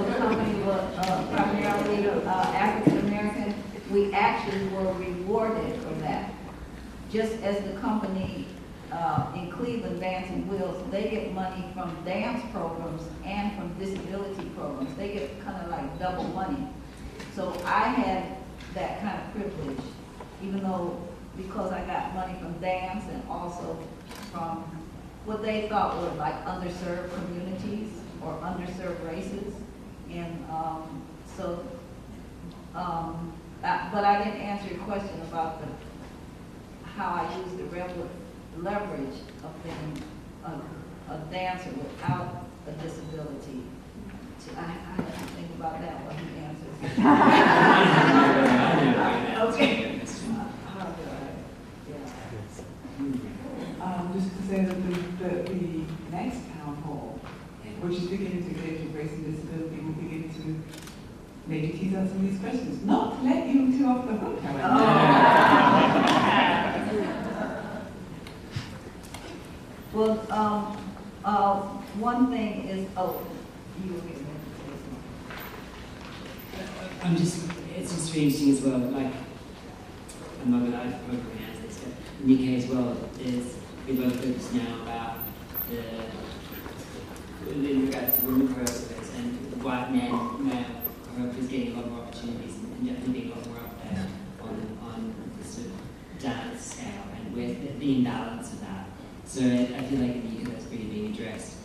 the company was primarily African American, we actually were rewarded for that. Just as the company in Cleveland, Vance and Wills, they get money from dance programs and from disability programs. They get kind of like double money. So I had that kind of privilege, even though because I got money from dance and also from what they thought were like underserved communities or underserved races. And but I didn't answer your question about how I use the leverage of being a dancer without a disability. I have to think about that when he answers. Okay. Just to say that the next town hall, which is beginning to get into race and disability, will begin to maybe tease out some of these questions. Not to let you two off the hook, Well, one thing is, you were getting it's just really interesting as well, like, I'm not going to answer this, in the UK as well, there's a lot of focus now about in regards to women choreographers and white men, male choreographers getting a lot more opportunities and definitely being a lot more up there on the sort of dance scale and with the imbalance of that. So I feel like in the UK that's really being addressed.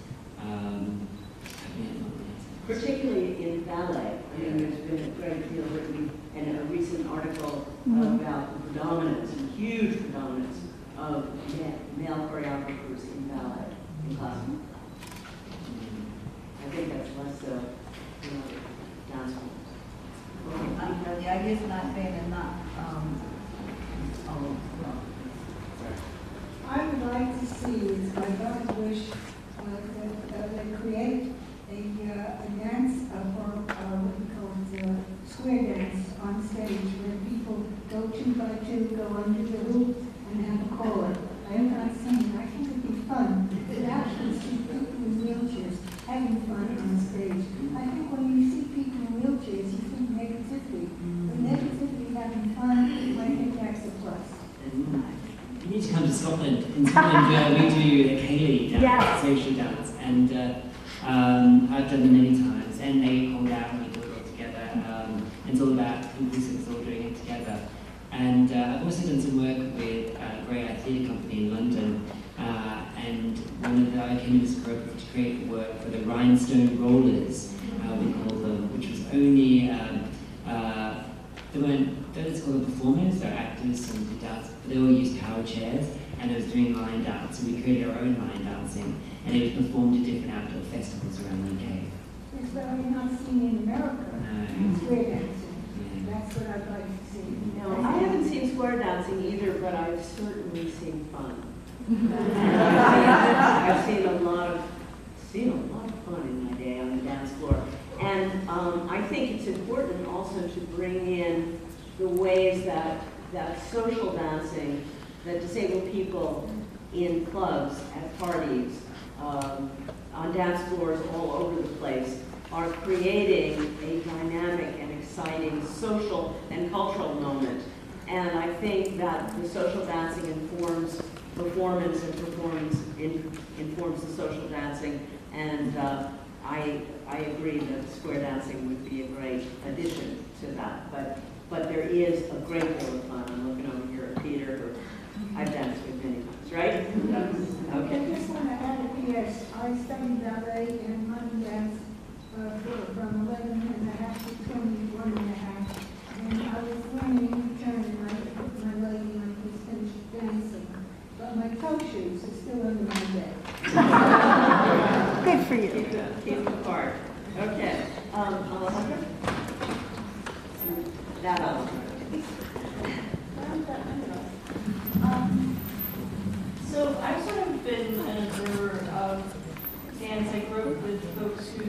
Particularly in ballet. I mean, there's been a great deal written in a recent article about the predominance, huge predominance of male choreographers in ballet, in classical. I think that's less so, dance forms. The idea is not saying they're not, I would like to see, it's my God wish, that they create a dance for what we call it, square dance on stage, where people go 2 by 2, go under the hoop and have a caller. I am not saying, I think it'd be fun to actually see people in wheelchairs having fun on stage. I think when you see people in wheelchairs, you think negativity. But negativity having fun, I think that's a plus. You need to come to Scotland. In Scotland, we do a Cayley dance, social dance, and I've done them many times, and they hold out and we do it all together. And it's all about inclusive, all doing it together. And I've also done some work with Grey Eye Theatre Company in London, and one of the I came in as a choreographer to create work for the Rhinestone Rollers, we call them, which was only they weren't, don't call them performers, they're actors and did dance, but they all used power chairs, and they was doing line dance, so we created our own line dancing, and it was performed at different outdoor festivals around the UK. It's what I'm not seeing in America. No. Square dancing. That's what I'd like to see. No, I haven't seen square dancing either, but I've certainly seen fun. I've seen a lot of fun in my day on the dance floor. And I think it's important also to bring in the ways that social dancing, that disabled people in clubs, at parties, on dance floors all over the place, are creating a dynamic and exciting social and cultural moment. And I think that the social dancing informs performance, and performance informs the social dancing. And I agree that square dancing would be a great addition to that. But there is a great deal of fun. I'm looking over here at Peter, who I've danced with many times, right? Okay. I just want to add a PS. I studied ballet and modern dance from 11 and a half to 21 and a half. And I was learning in turn, and I put my leg and I was finished dancing. But my toe shoes are still under my bed. Good for you. Keep the part. Okay. Alejandra? That So I've sort of been an observer of dance. I grew up with folks who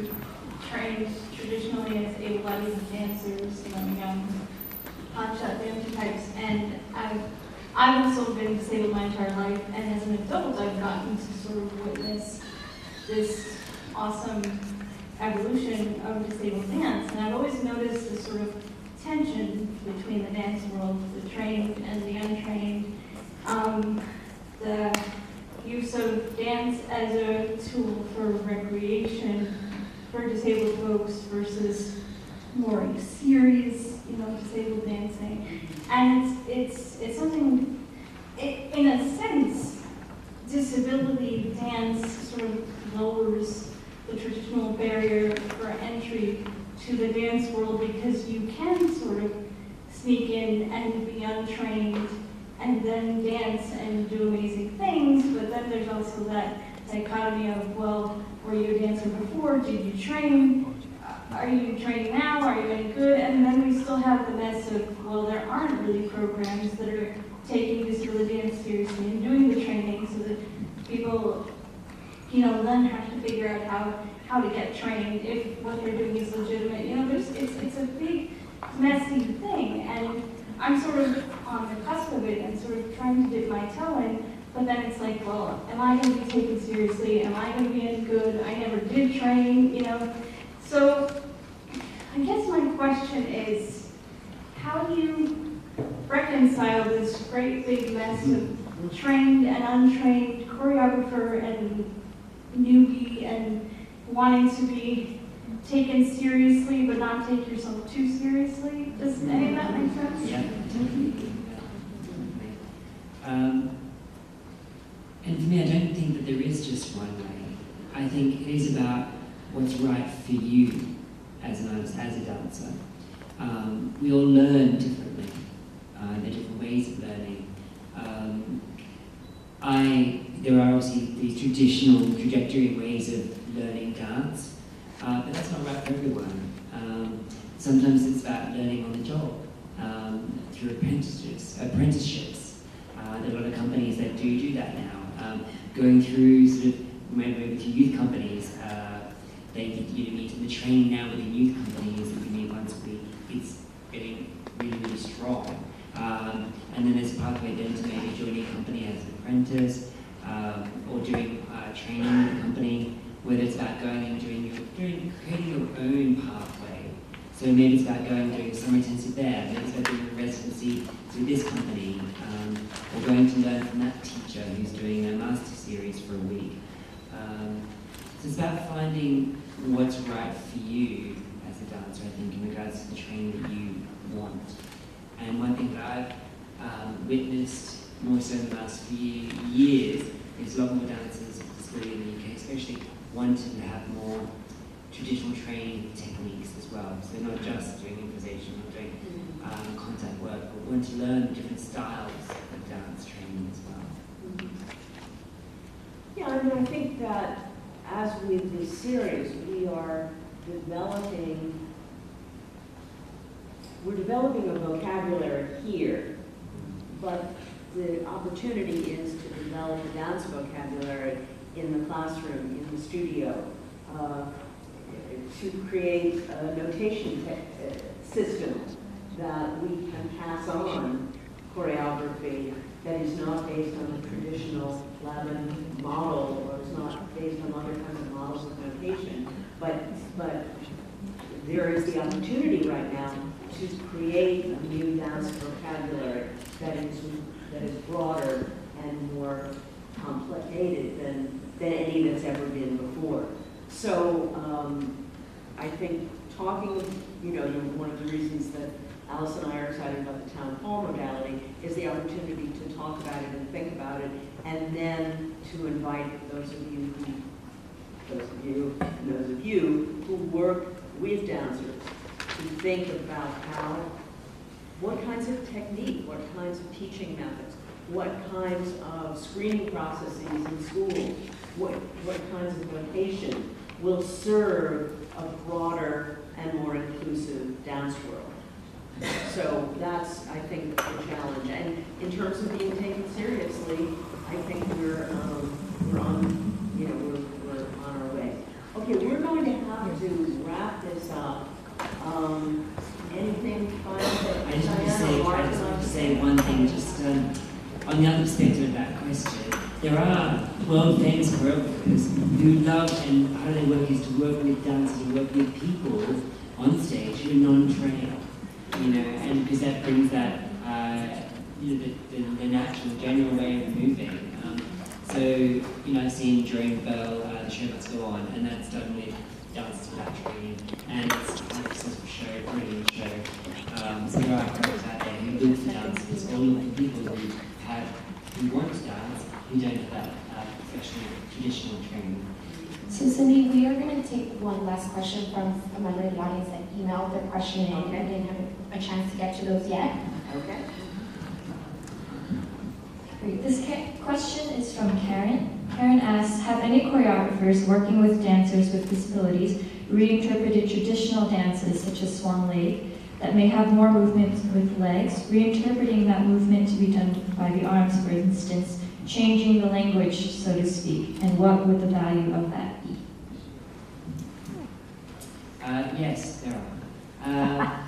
trained traditionally as able-bodied dancers, young hotshot dancer types, and I've also been disabled my entire life, and as an adult I've gotten to sort of witness this awesome evolution of disabled dance, and I've always noticed this sort of tension between the dance world, the trained and the untrained, the use of dance as a tool for recreation for disabled folks versus more serious, disabled dancing. And it's something, in a sense, disability dance sort of lowers the traditional barrier for entry to the dance world, because you can sort of sneak in and be untrained and then dance and do amazing things, but then there's also that dichotomy of, well, were you a dancer before? Did you train? Are you training now? Are you any good? And then we still have the mess of, well, there aren't really programs that are taking disability dance seriously and doing the training, so that people, then have to figure out how to get trained if what they're doing is legitimate. It's a big, messy thing, and I'm sort of on the cusp of it and sort of trying to dip my toe in, but then it's like, well, am I going to be taken seriously? Am I going to be any good? I never did train, So I guess my question is, how do you reconcile this great big mess of trained and untrained choreographer and newbie and wanting to be taken seriously but not take yourself too seriously. Does any of that make sense? Yeah, totally. And for me, I don't think that there is just one way. I think it is about what's right for you as an artist, as a dancer. We all learn differently. There are different ways of learning. There are obviously these traditional trajectory ways of learning dance, but that's not right for everyone. Sometimes it's about learning on the job through apprenticeships. There are a lot of companies that do that now. Going through sort of maybe to youth companies, they get you to meet in the training now within youth companies that we meet once a week. It's getting really, really strong. And then there's a pathway then to maybe joining a company as an apprentice, or doing training in a company, whether it's about going and creating your own pathway. So maybe it's about going and doing a summer intensive there, maybe it's about doing a residency through this company, or going to learn from that teacher who's doing a master series for a week. So it's about finding what's right for you as a dancer, I think, in regards to the training that you want. And one thing that I've witnessed more so in the last few years is a lot more dancers, particularly in the UK, especially wanting to have more traditional training techniques as well. So not just doing improvisation, not doing contact work, but want to learn different styles of dance training as well. Yeah, I mean, I think that as with this series, we're developing a vocabulary here, but the opportunity is to develop a dance vocabulary in the classroom, in the studio, to create a notation system that we can pass on choreography that is not based on the traditional Latin model, or is not based on other kinds of models of notation, but there is the opportunity right now to create a new dance vocabulary that is broader and more complicated than any that's ever been before. So I think talking, one of the reasons that Alice and I are excited about the town hall modality is the opportunity to talk about it and think about it, and then to invite those of you who work with dancers to think about what kinds of technique, what kinds of teaching methods, what kinds of screening processes in schools, what kinds of vocation will serve a broader and more inclusive dance world. So that's, I think, the challenge. And in terms of being taken seriously, I think we're on our way. Okay, we're going to have to wrap this up. Anything final? I just want to say one thing, just on the other perspective of that question. There are world famous choreographers who love, and part of their work is to work with dancers, to work with people on stage who are non-trained, and because that brings that, the natural, general way of moving. So, I've seen during Bell, the show must go on, and that's done with dancers without training, and it's a successful show, brilliant show. So there are choreographers out there who look for dancers, or look for people who want to dance, who don't have that professional, traditional training. So Cindy, we are going to take one last question from a member of the audience that emailed their question in. Okay. We didn't have a chance to get to those yet. Okay. Great. This question is from Karen. Karen asks, have any choreographers working with dancers with disabilities reinterpreted traditional dances such as Swan Lake that may have more movement with legs, reinterpreting that movement to be done by the arms, for instance, changing the language, so to speak, and what would the value of that be? Yes, there are.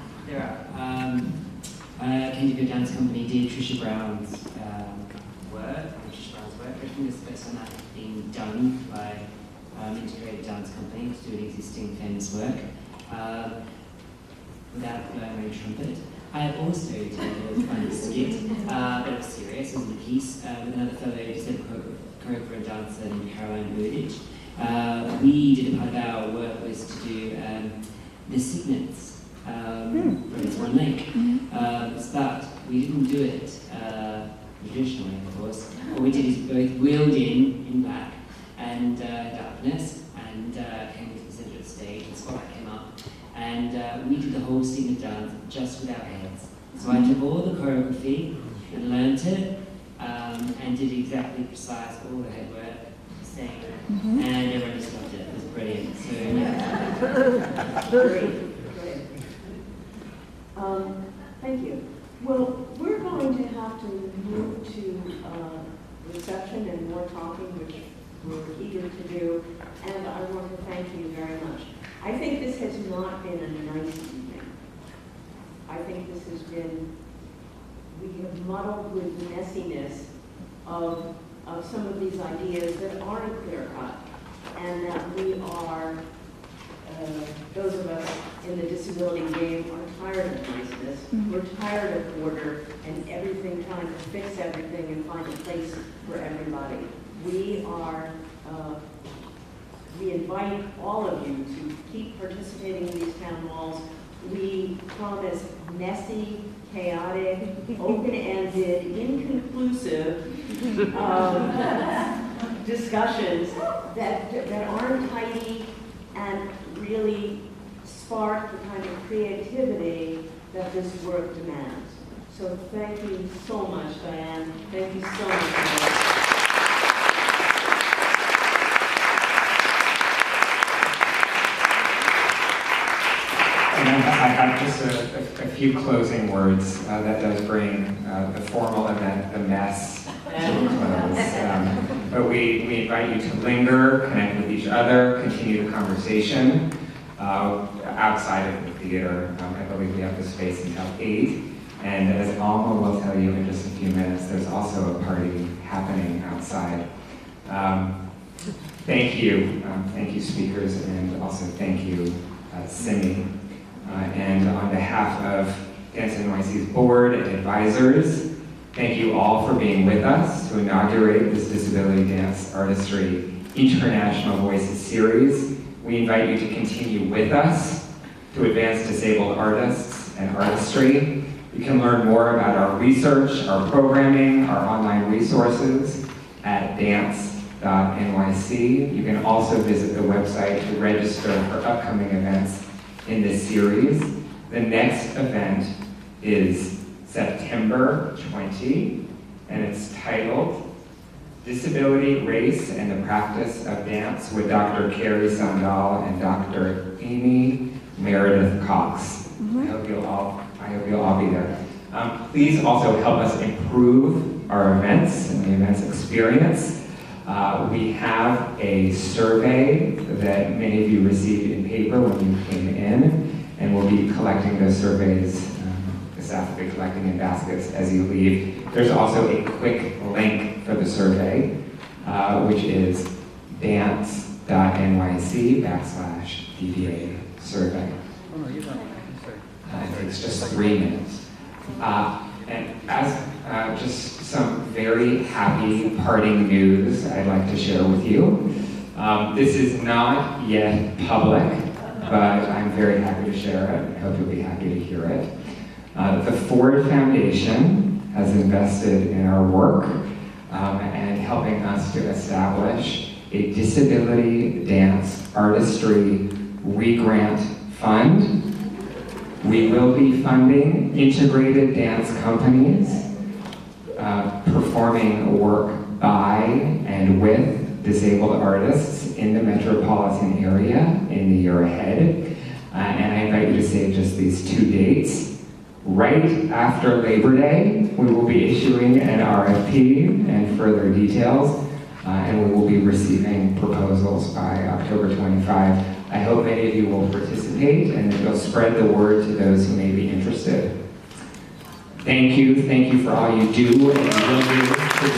Kendigo Dance Company did Trisha Brown's work. I think it's based on that being done by Integrated Dance Company to do an existing famous work without blowing my trumpet. I have also done a funny skit that was serious. It was in a piece with another fellow choreographer and dancer named Caroline Burdage. We did a part of our work was to do the signets from Swan Lake. But we didn't do it traditionally, of course. What we did is both wheeled in black and darkness and came to the center of the stage and spotlight came up. And we did the whole signet dance just with our heads. So I took all the choreography and learnt it and did exactly precise all the head work, sang it, and everyone just loved it. It was brilliant. So yeah. Great. Thank you. Well, we're going to have to move to reception and more talking, which we're eager to do, and I want to thank you very much. I think this has not been a nice evening. I think this has been, we have muddled with the messiness of some of these ideas that aren't clear-cut, and that we are, those of us in the disability game are tired of niceness. We're tired of order and everything trying to fix everything and find a place for everybody. We are, we invite all of you to keep participating in these town halls. We promise messy, chaotic, open-ended, inconclusive discussions that aren't tidy and really spark the kind of creativity that this work demands. So thank you so much, Diane. Thank you so much. And I have just a few closing words that does bring the formal event, the mess, to a close. But we invite you to linger, connect with each other, continue the conversation outside of the theater. I believe we have the space until 8. And as Alma will tell you in just a few minutes, there's also a party happening outside. Thank you. Thank you, speakers, and also thank you, Simi. And on behalf of Dance NYC's board and advisors, thank you all for being with us to inaugurate this Disability Dance Artistry International Voices series. We invite you to continue with us to advance disabled artists and artistry. You can learn more about our research, our programming, our online resources at dance.nyc. You can also visit the website to register for upcoming events in this series. The next event is September 20, and it's titled Disability, Race, and the Practice of Dance with Dr. Carrie Sandal and Dr. Amy Meredith Cox. I hope you'll all be there. Please also help us improve our events and the events experience. We have a survey that many of you received in paper when you came in, and we'll be collecting those surveys. The staff will be collecting in baskets as you leave. There's also a quick link for the survey, which is dance.nyc/DDA survey. It takes just 3 minutes. And as just some very happy parting news I'd like to share with you. This is not yet public, but I'm very happy to share it. I hope you'll be happy to hear it. The Ford Foundation has invested in our work and helping us to establish a disability dance artistry re-grant fund. We will be funding integrated dance companies performing work by and with disabled artists in the metropolitan area in the year ahead. And I invite you to save just these 2 dates. Right after Labor Day, we will be issuing an RFP and further details, and we will be receiving proposals by October 25. I hope many of you will participate and that you'll spread the word to those who may be interested. Thank you for all you do and will do for the